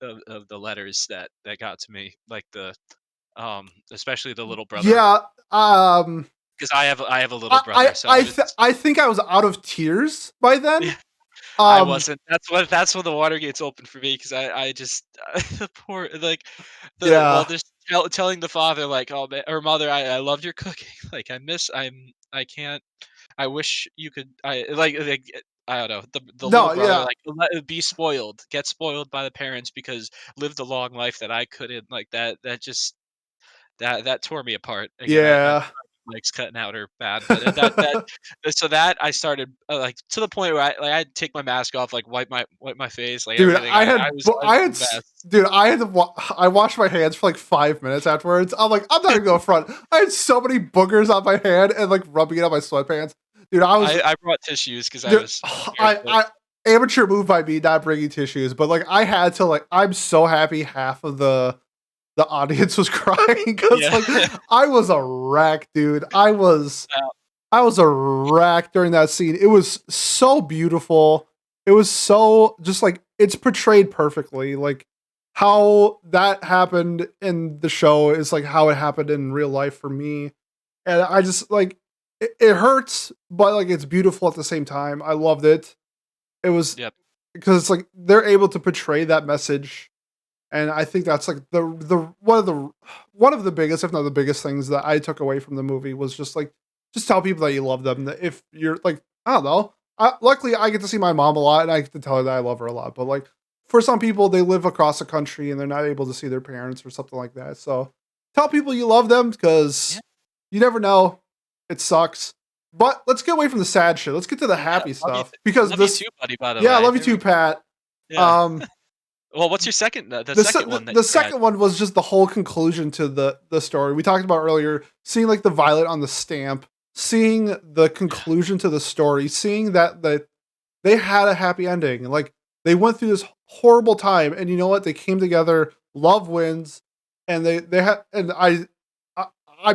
of the letters that got to me, like especially the little brother, Yeah, um, because I have a little brother, so I was I think I was out of tears by then. yeah, I Um, wasn't. That's when the watergates opened for me because I just the poor like yeah, just telling the father like, "Oh, man," or mother, I loved your cooking, like, I can't I wish you could I don't know, the little no, brother, yeah, like, be spoiled, get spoiled by the parents because lived a long life that I couldn't, like, that just that tore me apart. Again, I'm yeah. sorry if Mike's cutting out or bad, but so that I started, like, to the point where I'd take my mask off, like, wipe my face, like, Dude, everything. I was a mess. dude, I washed my hands for like 5 minutes afterwards. I'm like, I'm not gonna go front. I had so many boogers on my hand and like rubbing it on my sweatpants. Dude, I was I brought tissues because I dude, was scared, but I amateur move by me not bringing tissues, but like I had to like I'm so happy half of the audience was crying because yeah. like I was a wreck, dude. Uh, I was a wreck during that scene. It was so beautiful. It was so just like it's portrayed perfectly. Like how that happened in the show is like how it happened in real life for me. And I just like it hurts, but like it's beautiful at the same time. I loved it. It was yep. because it's like they're able to portray that message, and I think that's like the one of the biggest, if not the biggest things that I took away from the movie was just like just tell people that you love them. That if you're like I don't know, luckily I get to see my mom a lot, and I get to tell her that I love her a lot. But like for some people, they live across the country and they're not able to see their parents or something like that. So tell people you love them Yeah, because you never know. It sucks. But let's get away from the sad shit. Let's get to the yeah, happy stuff because love you this. too, buddy, by the Yeah, I way. love you There we too, Pat. yeah. Um, Well, what's your second the second one that the you cried? second one was just the whole conclusion to the story we talked about earlier. Seeing like the violet on the stamp, seeing the Yeah, conclusion to the story, seeing that they had a happy ending. Like they went through this horrible time, and you know what? They came together. Love wins, and they had. And I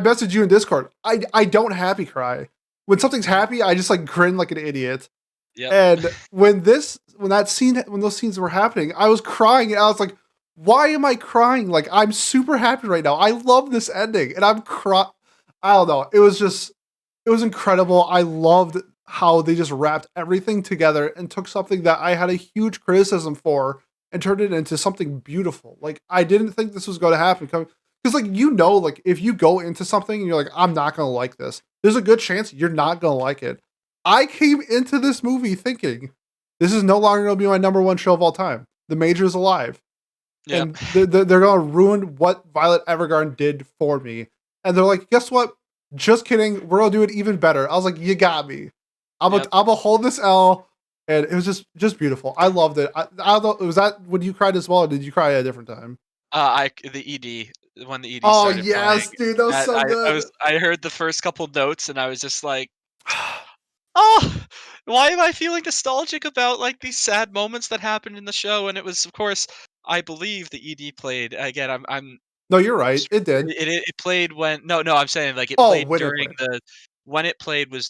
messaged you in Discord. I don't happy cry. when something's Mhm. happy, I just like grin like an idiot. Yep. And when those scenes were happening, I was crying and I was like, why am I crying? Like I'm super happy right now. I love this ending and I'm crying. I don't know. It was incredible. I loved how they just wrapped everything together and took something that I had a huge criticism for and turned it into something beautiful. Like I didn't think this was going to happen because like like if you go into something and you're like I'm not going to like this, there's a good chance you're not going to like it. I came into this movie thinking this is no longer going to be my number one show of all time. The Major is alive, Yep. and they're going to ruin what Violet Evergarden did for me. And they're like, guess what? Just kidding. We're going to do it even better. I was like, you got me. Yep. I'm gonna hold this L, and it was just beautiful. I loved it. I don't know. Was that when you cried as well, or did you cry at a different time? The ED when the ED Oh started playing, yes, dude, that was that so good. I heard the first couple notes and I was just like, "Oh, why am I feeling nostalgic about, like, these sad moments that happened in the show?" And it was, of course, I believe the ED played again, I'm No, you're right. s It did. it played when no, I'm saying, like, it Oh, played when it during played. the when it played was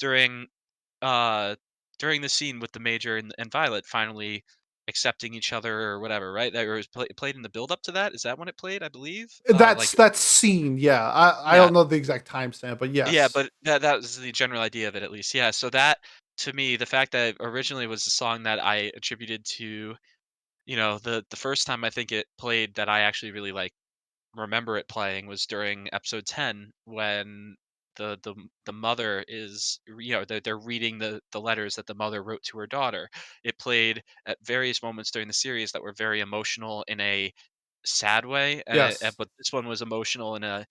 uh, during the scene with the Major and Violet finally accepting each other or whatever, right? That or it was played in the build up to that? Is that when it played, I believe? Like That's scene. Yeah, I yeah. don't know the exact timestamp, but Yeah, yes, but that was the general idea of it at least. Yeah, so that to me, the fact that it originally was a song that I attributed to, the first time I think it played that I actually really like remember it playing was during episode 10 when the mother is they're reading the letters that the mother wrote to her daughter. It played at various moments during the series that were very emotional in a sad way, yes, but this one was emotional in a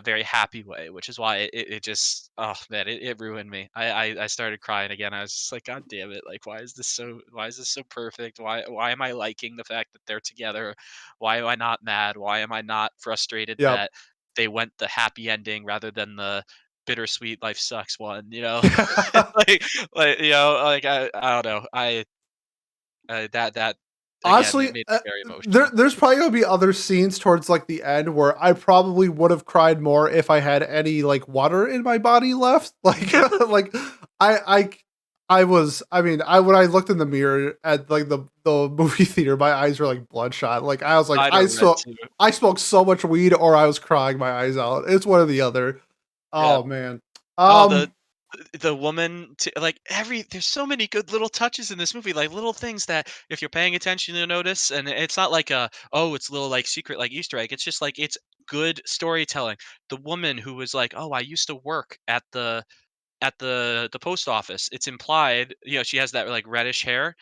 very happy way, which is why it just oh man, it ruined me. I started crying again. I was just like, God damn it! Like, why is this so perfect? Why am I liking the fact that they're together? Why am I not mad? Why am I not frustrated yep. that they went the happy ending rather than the bittersweet life sucks one? like I don't know. That again, Honestly, it made me very emotional. there's probably gonna be other scenes towards like the end where I probably would have cried more if I had any like water in my body left. Like, like I, I was. I mean, I when I looked in the mirror at like the movie theater, my eyes were like bloodshot. Like I was like, I know that too. I smoked so much weed, or I was crying my eyes out. It's one or the other. Yeah. Oh man. Oh, Um. the woman to like every there's so many good little touches in this movie, like little things that if you're paying attention you'll notice, and it's not like it's a little like secret like Easter egg. It's just like it's good storytelling. The woman who was like, "Oh, I used to work at the post office." It's implied, she has that like reddish hair.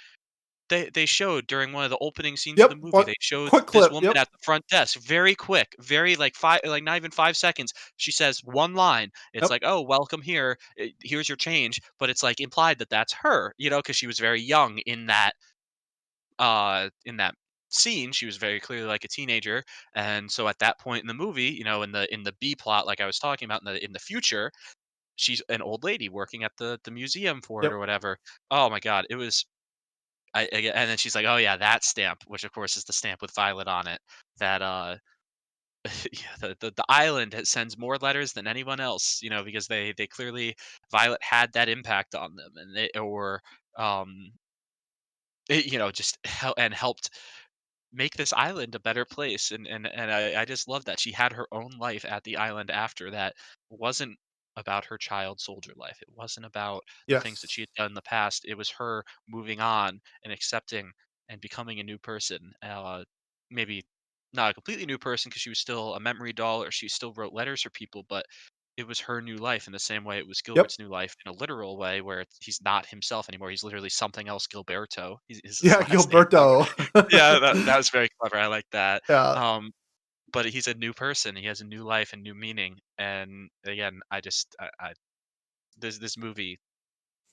They showed during one of the opening scenes of the Yep. movie, What? they showed Quick this clip. woman Yep. at the front desk, very quick, very like not even 5 seconds. She says one line. It's Yep. like, "Oh, welcome here. Here's your change," but it's like implied that that's her, because she was very young in that scene. She was very clearly like a teenager, and so at that point in the movie, in the B plot, like I was talking about in the future, she's an old lady working at the museum for it Yep. or whatever. Oh my god, it was and then she's like, "Oh yeah, that stamp," which of course is the stamp with Violet on it. That yeah, the island sends more letters than anyone else, because they clearly Violet had that impact on them, and they or just and helped make this island a better place, and I just love that she had her own life at the island after that wasn't about her child soldier life. It wasn't about the things that Yes. she had done in the past. It was her moving on and accepting and becoming a new person. Maybe not a completely new person because she was still a memory doll or she still wrote letters for people, but it was her new life in the same way it was Yep. Gilbert's new life in a literal way where he's not himself anymore. He's literally something else, Gilberto. Is his Yeah. last name. So Gilberto. yeah, that was very clever, I like that. Yeah. But he's a new person, he has a new life and new meaning, and again, I this movie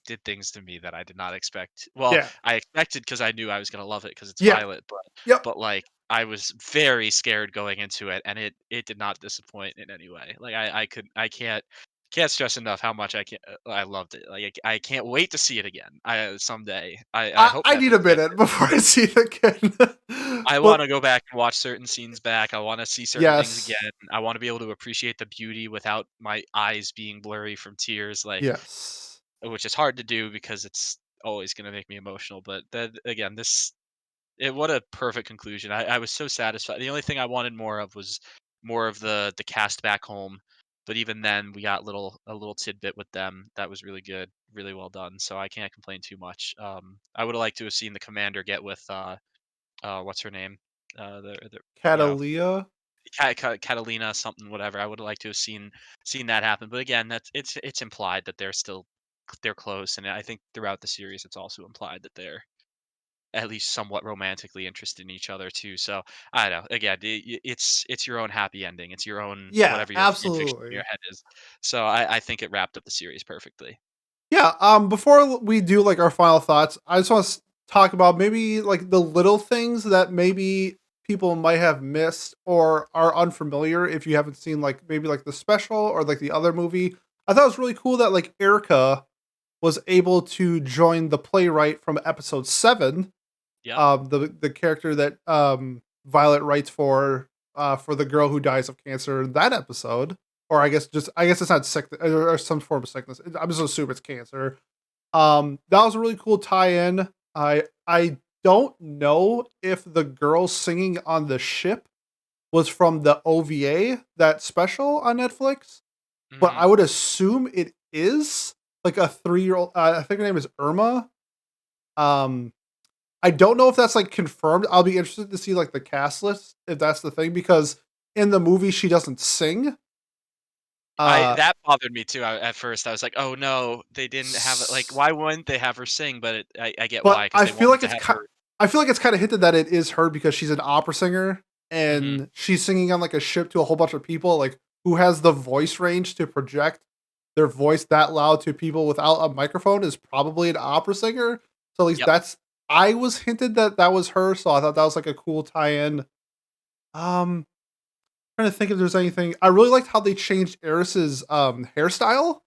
did things to me that I did not expect. Well, Yeah. I expected because I knew I was gonna love it because it's Yeah. Violet, but Yep. like, I was very scared going into it, and it did not disappoint in any way. Like, I can't Can't stress enough how much I loved it. Like, I can't wait to see it again. Someday. I hope I need a Netflix gets minute it. before I see it again. I But wanna go back and watch certain scenes back. I wanna see certain things again. yes, I wanna be able to appreciate the beauty without my eyes being blurry from tears, like, yes. which is hard to do because it's always gonna make me emotional. But then again, what a perfect conclusion. I was so satisfied. The only thing I wanted more of was more of the cast back home. But even then, we got a little tidbit with them that was really good, really well done. So I can't complain too much. I would have liked to have seen the commander get with what's her name? The you know, Catalia? Catalina something whatever. I would have liked to have seen that happen. But again, it's implied that they're close, and I think throughout the series, it's also implied that they're at least somewhat romantically interested in each other too. So I don't know. Again, it's your own happy ending. It's your own Yeah, whatever your fan fiction in your absolutely. head is. So I think it wrapped up the series perfectly. Yeah, before we do like our final thoughts, I just want to talk about maybe like the little things that maybe people might have missed or are unfamiliar if you haven't seen like maybe like the special or like the other movie. I thought it was really cool that like Erica was able to join the playwright from episode 7, Yep. the character that Violet writes for the girl who dies of cancer in that episode. Or I guess it's not sick or some form of sickness. I'm just assuming it's cancer. That was a really cool tie-in. I don't know if the girl singing on the ship was from the OVA, that special on Netflix, but Hmm. I would assume it is like a 3-year-old. I think her name is Irma. Um, I don't know if that's like confirmed. I'll be interested to see like the cast list if that's the thing because in the movie she doesn't sing. I Uh, That bothered me too. At first, I was like, "Oh no, they didn't have it." Like, s- why wouldn't they have her sing? But I get but why, because they wanted to have her. I feel like it's kind of hinted that it is her because she's an opera singer Hmm. and she's singing on like a ship to a whole bunch of people like who has the voice range to project their voice that loud to people without a microphone is probably an opera singer. So at least Yep. that's I was hinted that that was her, so I thought that was like a cool tie-in. Um, Trying to think if there's anything. I really liked how they changed Eris's hairstyle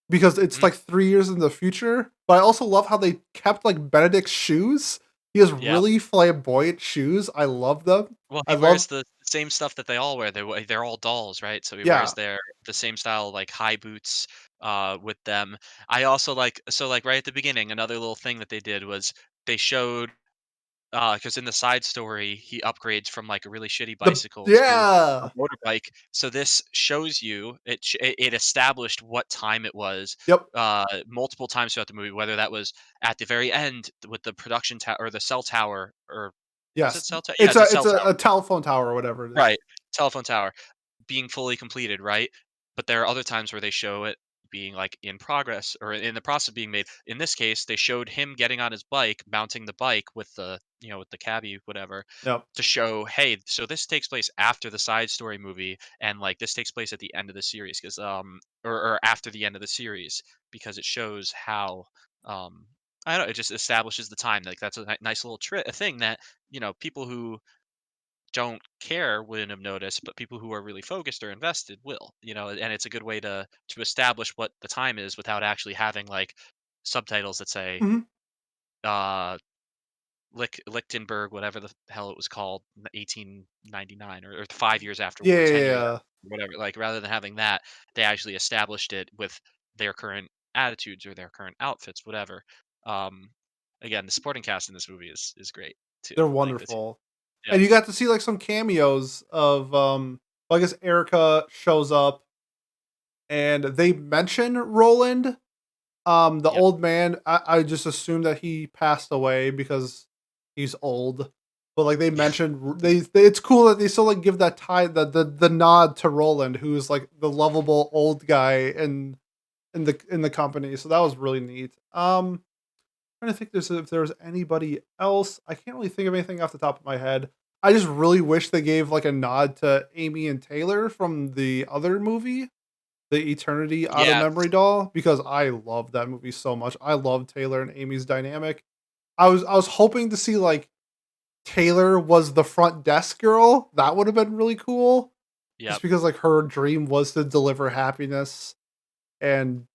because it's Mhm. like 3 years in the future. But I also love how they kept like Benedict's shoes. He has Yep. really flamboyant shoes. I love them. Well, I he love wears the same stuff that they all wear. They're all dolls, right? So he wears yeah. the same style, like, high boots, with them. I also like, right at the beginning, another little thing that they did was they showed, because in the side story, he upgrades from, like, a really shitty The bicycle to a yeah. motorbike. So this shows you it established what time it was, Yep. multiple times throughout the movie, whether that was at the very end with the production tower or the cell tower, or was it Yes. cell tower? Yeah, it's a cell tower. A telephone tower or whatever it is. Right, telephone tower being fully completed, right? But there are other times where they show it being, like, in progress or in the process of being made. In this case, they showed him getting on his bike, mounting the bike with with the cabbie, whatever, Yep. to show, "Hey, so this takes place after the side story movie, and, like, this takes place at the end of the series, because or after the end of the series, because it shows how, um I don't know, it just establishes the time, like, that's a nice little a thing that, people who don't care wouldn't have noticed, but people who are really focused or invested will, and it's a good way to establish what the time is without actually having, like, subtitles that say Mhm. uh Lichtenberg, whatever the hell it was called, 1899, or 5 years after Yeah, war, yeah, 10 years yeah. after, whatever. Like, rather than having that, they actually established it with their current attitudes or their current outfits, whatever. Um, Again, the supporting cast in this movie is great too. They're Like the two. wonderful. Yep. And you got to see like some cameos of well, I guess Erica shows up and they mention Roland. The Yep. old man, I just assumed that he passed away because he's old. But like they Yeah. mentioned, it's cool that they still like give that the nod to Roland, who's like the lovable old guy in the company. So that was really neat. Trying to think if there's anybody else. I can't really think of anything off the top of my head. I just really wish they gave like a nod to Amy and Taylor from the other movie, the Eternity Out of Yes. Memory doll, because I love that movie so much. I love Taylor and Amy's dynamic. I was hoping to see like Taylor was the front desk girl. That would have been really cool. Just Yep. because like her dream was to deliver happiness. and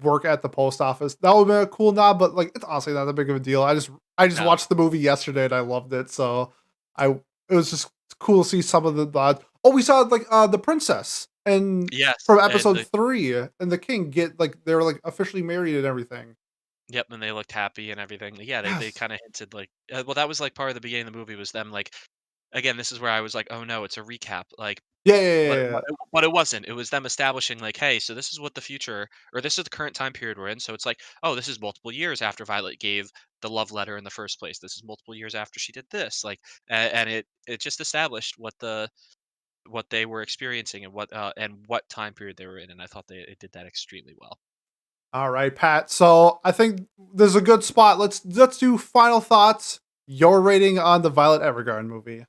work at the post office. That would be a cool nod, but like it's honestly not that big of a deal. I just No. watched the movie yesterday and I loved it. So I it was just cool to see some of the nods. Oh, we saw like the princess and Yes, from and episode the 3 and the king get like they were like officially married and everything. yep, and they looked happy and everything. Yeah, they Yes. kinda hinted, like well, that was, like, part of the beginning of the movie was them, like again, this is where I was like, "Oh, no, it's a recap," like, Yeah, yeah, yeah, but yeah, but yeah. but it wasn't. It was them establishing, like, "Hey, so this is what the future or this is the current time period we're in." So it's like, "Oh, this is multiple years after Violet gave the love letter in the first place. This is multiple years after she did this." Like, and it just established what they were experiencing and what time period they were in, and I thought it did that extremely well. All right, Pat. So I think there's a good spot. Let's do final thoughts. Your rating on the Violet Evergarden movie.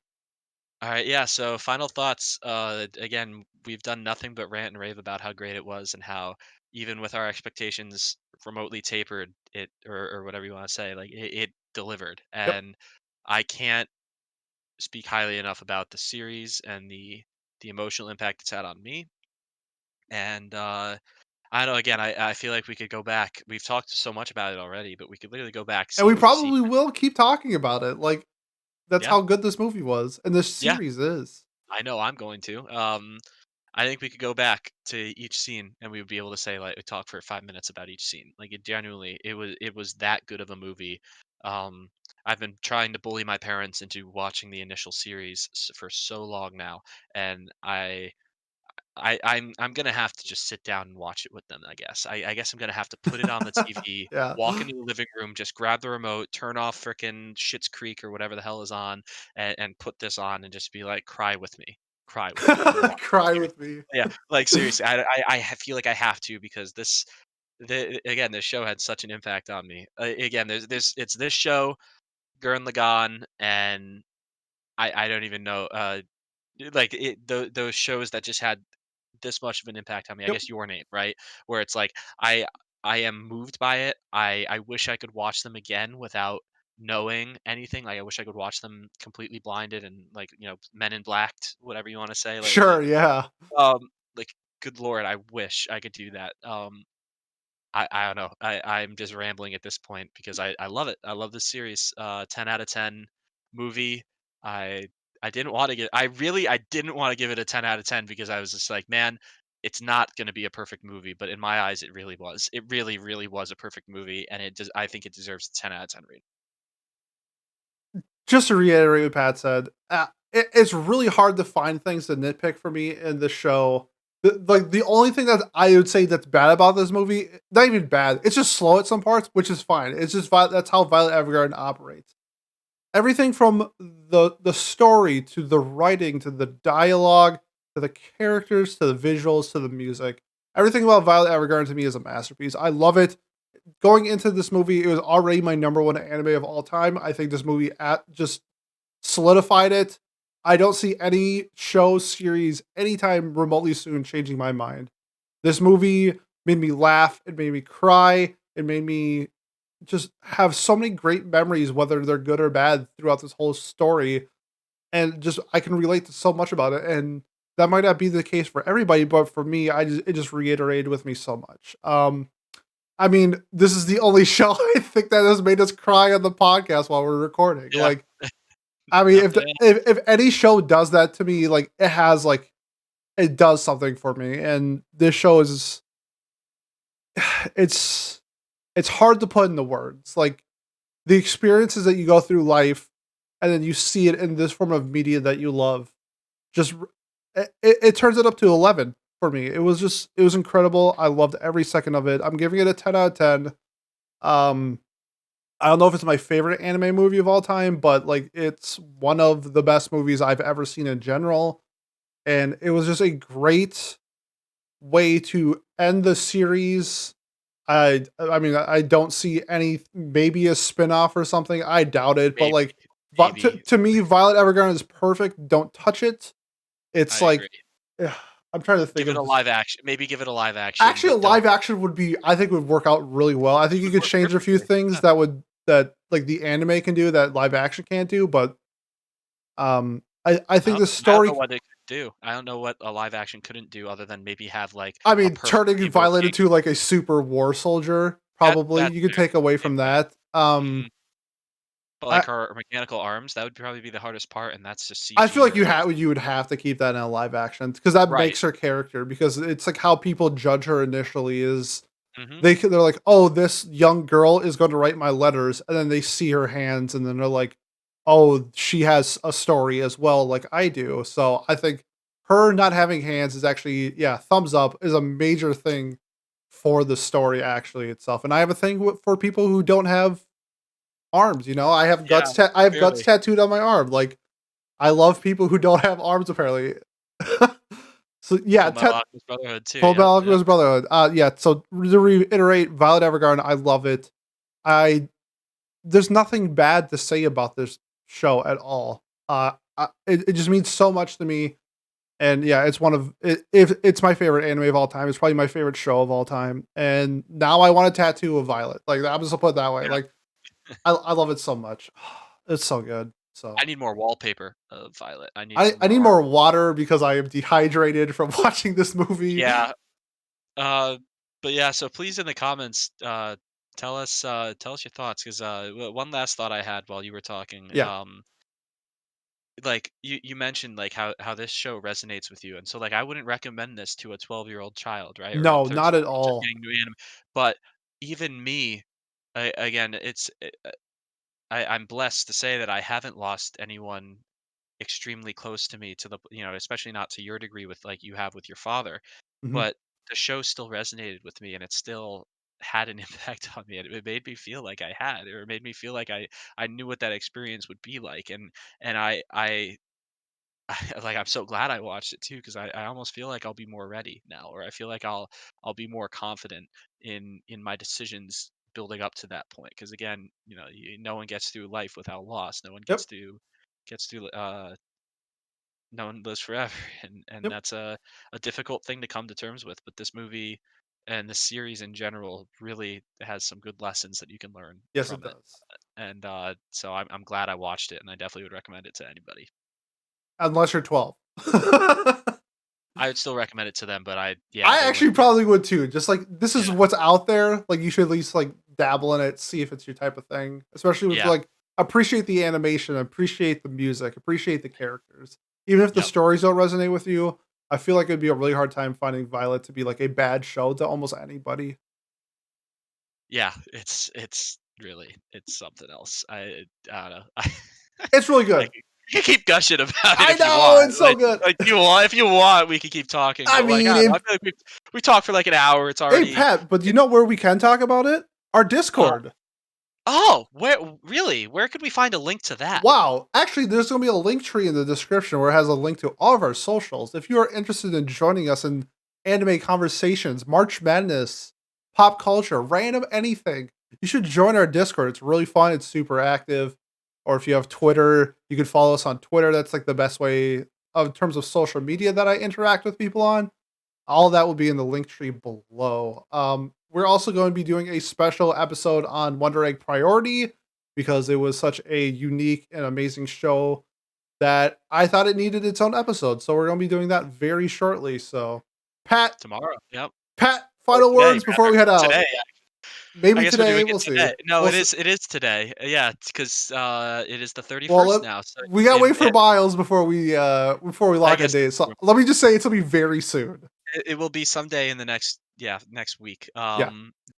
All right, yeah. So final thoughts. Again, we've done nothing but rant and rave about how great it was and how even with our expectations remotely tapered, or whatever you want to say, like it delivered. Yep. And I can't speak highly enough about the series and the emotional impact it's had on me. And I don't know. Again, I feel like we could go back. We've talked so much about it already, but we could literally go back And we scene for scene. probably will keep talking about it. Like that's Yeah, how good this movie was and this yeah. series is. I know I'm going to. I think we could go back to each scene and we would be able to say like talk for 5 minutes about each scene. Like it genuinely, it was that good of a movie. Um, I've been trying to bully my parents into watching the initial series for so long now, and I'm gonna have to just sit down and watch it with them. I guess I'm gonna have to put it on the TV, Yeah. walk into the living room, just grab the remote, turn off frickin' Schitt's Creek or whatever the hell is on, and put this on and just be like, cry with me, watch. Cry with me. Yeah, like seriously, feel like I have to because again this show had such an impact on me. Again, there's it's this show, Gurren Lagann, and I don't even know. Like those shows that just had this much of an impact on me. I Yep. guess Your Name, right? Where it's like I am moved by it. I wish I could watch them again without knowing anything. Like I wish I could watch them completely blinded and like Men in Blacked, whatever you want to say. Sure, yeah. Like good lord, I wish I could do that. I don't know. I'm just rambling at this point because I love it. I love this series. 10 out of 10 movie. I I didn't want to give it a 10 out of 10 because I was just like, man, it's not going to be a perfect movie, but in my eyes it really was. It really really was a perfect movie and I think it deserves a 10 out of 10 rating. Just to reiterate what Pat said, it's really hard to find things to nitpick for me in the show. Like the only thing that I would say that's bad about this movie, not even bad, it's just slow at some parts, which is fine. It's just that's how Violet Evergarden operates. Everything from the story to the writing to the dialogue to the characters to the visuals to the music, everything about Violet Evergarden to me is a masterpiece. I love it. Going into this movie, it was already my number one anime of all time. I think this movie just solidified it. I don't see any show series anytime remotely soon changing my mind. This movie made me laugh. It made me cry. It made me just have so many great memories, whether they're good or bad, throughout this whole story. And just I can relate to so much about it. And that might not be the case for everybody, but for me, it just reiterated with me so much. I mean, this is the only show I think that has made us cry on the podcast while we're recording. Yeah. Like, I mean, Nothing else. if any show does that to me, like it has like it does something for me. And this show is it's it's hard to put into words. Like the experiences that you go through life, and then you see it in this form of media that you love. Just it turns it up to 11 for me. It was incredible. I loved every second of it. I'm giving it a 10 out of 10. Um, I don't know if it's my favorite anime movie of all time, but like it's one of the best movies I've ever seen in general. And it was just a great way to end the series. I mean I don't see any maybe a spin-off or something. I doubt it, but Maybe, like maybe. to me Violet Evergarden is perfect. Don't touch it. It's I like agree. ugh, I'm trying to think Give it of a this. live action. Maybe give it a live action, Actually, a but don't live action would be I think would work out really well. I think it you would could work change a few perfectly. things Yeah. that like the anime can do that live action can't do, but I think I the don't know story why they. do. I don't know what a live action couldn't do other than maybe have, like, I a mean, turning perfectly Violet rotating. into like a super war soldier, probably That's you could fair. take away Maybe from that. that. Mhm. But, like, I her mechanical arms, that would probably be the hardest part, and that's just I feel CG like or you would have to keep that in a live action because that Right. makes her character because it's like how people judge her initially is Mhm. they're like, "Oh, this young girl is going to write my letters," and then they see her hands, and then they're like, "Oh, she has a story as well, like I do." So I think her not having hands is actually, yeah, thumbs up is a major thing for the story actually itself. And I have a thing for people who don't have arms. You know, Yeah, I have guts clearly. tattooed on my arm. Like I love people who don't have arms. Apparently, so yeah, Full Metal Alchemist Brotherhood too, Full yep, Metal yep. Alchemist Brotherhood. Yeah. So to reiterate, Violet Evergarden, I love it. I There's nothing bad to say about this show at all. It just means so much to me. And yeah, it's one of if it's my favorite anime of all time. It's probably my favorite show of all time. And now I want a tattoo of Violet. Like I'm just gonna put it that way. Yeah. Like I love it so much. It's so good. So I need more wallpaper of Violet. I need some I more need art. more water because I am dehydrated from watching this movie. Yeah, uh, but yeah, so please in the comments, tell us your thoughts 'cause, one last thought I had while you were talking, Yeah. like, you mentioned, like, how this show resonates with you, and so, like, I wouldn't recommend this to a 12-year-old child, right, or a No, not at 13-year-old just all. getting into anime, but even me, again, I'm blessed to say that I haven't lost anyone extremely close to me to the especially not to your degree with like you have with your father, Mhm. but the show still resonated with me and it still had an impact on me and it made me feel like I had or it made me feel like I knew what that experience would be like and like I'm so glad I watched it too because I almost feel like I'll be more ready now or I feel like I'll be more confident in my decisions building up to that point because again no one gets through life without loss no one Yep. gets through no one lives forever and Yep. that's a difficult thing to come to terms with but this movie and the series in general really has some good lessons that you can learn Yes, it from it does. and so I'm glad I watched it and I definitely would recommend it to anybody. Unless you're 12. I would still recommend it to them but yeah I they actually wouldn't like probably would too. Just like this is yeah what's out there. Like you should at least like dabble in it, see if it's your type of thing. Especially with yeah like appreciate the animation, appreciate the music, appreciate the characters. Even if the yep stories don't resonate with you, I feel like it'd be a really hard time finding Violet to be like a bad show to almost anybody. yeah it's really it's something else I don't know It's really I good. could keep gushing about it I if you know want. it's so good. Like you want, if you want, we could keep talking. I But like mean, I don't know, I if feel like we talked for like an hour. It's hey already. Pat, but you It's, know where we can talk about it? Our uh, Discord. oh, where really? Where could we find a link to that? Wow. Actually, there's going to be a link tree in the description where it has a link to all of our socials. If you are interested in joining us in anime conversations, March Madness, pop culture, random anything, you should join our Discord. It's really fun. It's super active. Or if you have Twitter, you can follow us on Twitter. That's like the best way of in terms of social media that I interact with people on. All that will be in the link tree below. We're also going to be doing a special episode on Wonder Egg Priority because it was such a unique and amazing show that I thought it needed its own episode. So we're going to be doing that very shortly. So, Pat, Tomorrow. Yep. Or final today, words before rather. we head out. Today. I Maybe guess we're today. doing it We'll see. today. No, We'll see. it is today. Yeah, because it is the Well, 31st now. So we gotta wait for it, Miles before we I lock a guess date. So let me just say it'll be very soon. it will be someday in the next week. Yeah,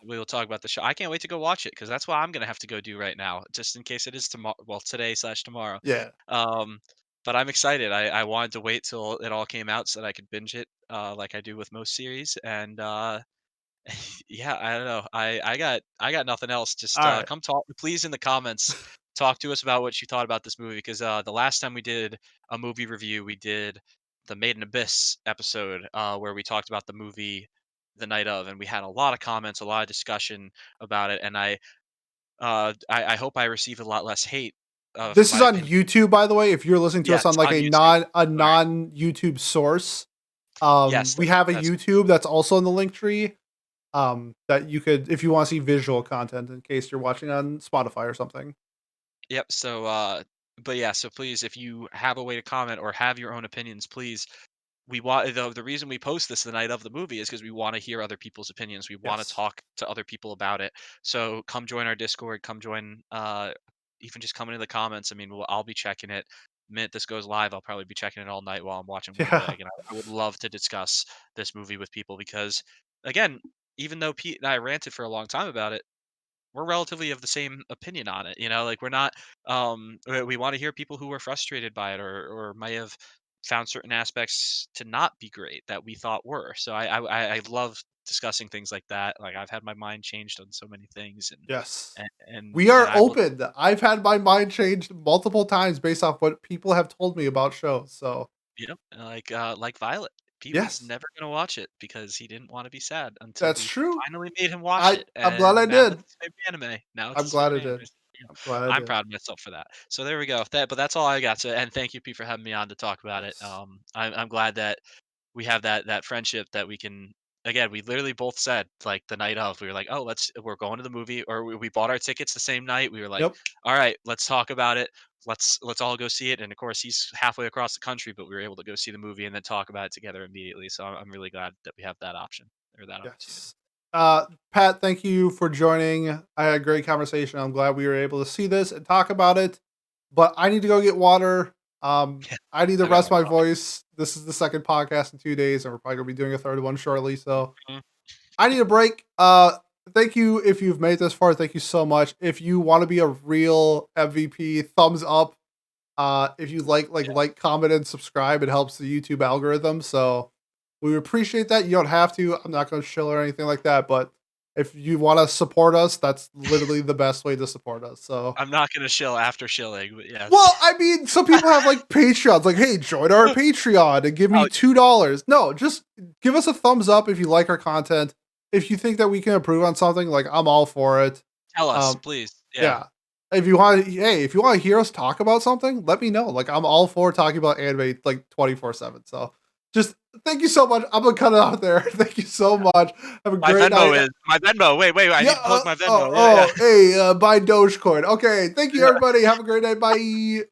We will talk about the show. I can't wait to go watch it because that's what I'm gonna have to go do right now, just in case it is tomorrow. Well, today slash tomorrow. yeah. Um, but I'm excited. I wanted to wait till it all came out so that I could binge it, like I do with most series. And yeah, I don't know. I got nothing else. Just All right. come talk, please, in the comments. Talk to us about what you thought about this movie because the last time we did a movie review, we did the Made in Abyss episode where we talked about the movie the night of, and we had a lot of comments, a lot of discussion about it, and I hope I received a lot less hate for This is my on opinion. YouTube, by the way. If you're listening to us Yes, on like on YouTube. a Sorry. non YouTube source, Yes, we have a that's YouTube that's also in the link tree. That you could if you want to see visual content in case you're watching on Spotify or something. yep. So but yeah, so please, if you have a way to comment or have your own opinions, please, we want the reason we post this the night of the movie is because we want to hear other people's opinions. We want to Yes. talk to other people about it. So come join our Discord. Come join. Even just come into the comments. I mean, I'll be checking it. The minute this goes live, I'll probably be checking it all night while I'm watching Yeah. bootleg. And I would love to discuss this movie with people because, again, even though Pete and I ranted for a long time about it, we're relatively of the same opinion on it. Like we're not. We want to hear people who were frustrated by it or may have found certain aspects to not be great that we thought were. So I love discussing things like that. Like I've had my mind changed on so many things, and Yes. and and, We and are I will. open. I've had my mind changed multiple times based off what people have told me about shows. So, Like Violet. Pete was yes, never gonna watch it because he didn't want to be sad until that's we true. finally made him watch it, I'm glad I and now did. it's his favorite anime. Now it's I'm his glad I favorite anime. did. So, I'm glad I I'm did. proud of myself for that. So there we go. But that's all I got. So and thank you, Pete, for having me on to talk about it. Yes. I'm glad that we have that friendship that we can. Again, we literally both said like the night of, we were like, oh, we're going to the movie, or we bought our tickets the same night. We were like, Yep. all right, let's talk about it. Let's all go see it. And of course, he's halfway across the country, but we were able to go see the movie and then talk about it together immediately. So I'm really glad that we have that option or that opportunity. Yes. Pat, thank you for joining. I had a great conversation. I'm glad we were able to see this and talk about it. But I need to go get water. Yeah, I need to I got rest my my coffee. voice. This is the second podcast in 2 days, and we're probably gonna be doing a third one shortly. So Mhm. I need a break. Thank you if you've made this far. Thank you so much. If you want to be a real MVP, thumbs up. If you like, comment, and subscribe, it helps the YouTube algorithm. So we appreciate that. You don't have to. I'm not going to shill or anything like that. But if you want to support us, that's literally the best way to support us. So, I'm not gonna shill after shilling, but well, yes. I mean, some people have like Patreons. Like, hey, join our Patreon and give me Oh, $2. No, just give us a thumbs up if you like our content. If you think that we can improve on something, like I'm all for it. tell us, Um, please. Yeah. yeah. If you want to hear us talk about something, let me know. Like I'm all for talking about anime like 24/7. So just thank you so much. I'm gonna cut it out there. Thank you so much. Have a great night. My Venmo. Wait, I Yeah. need to plug my Oh, Venmo. Yeah, oh, hey, buy Dogecoin. Okay. Thank you, yeah. everybody. Have a great night. Bye.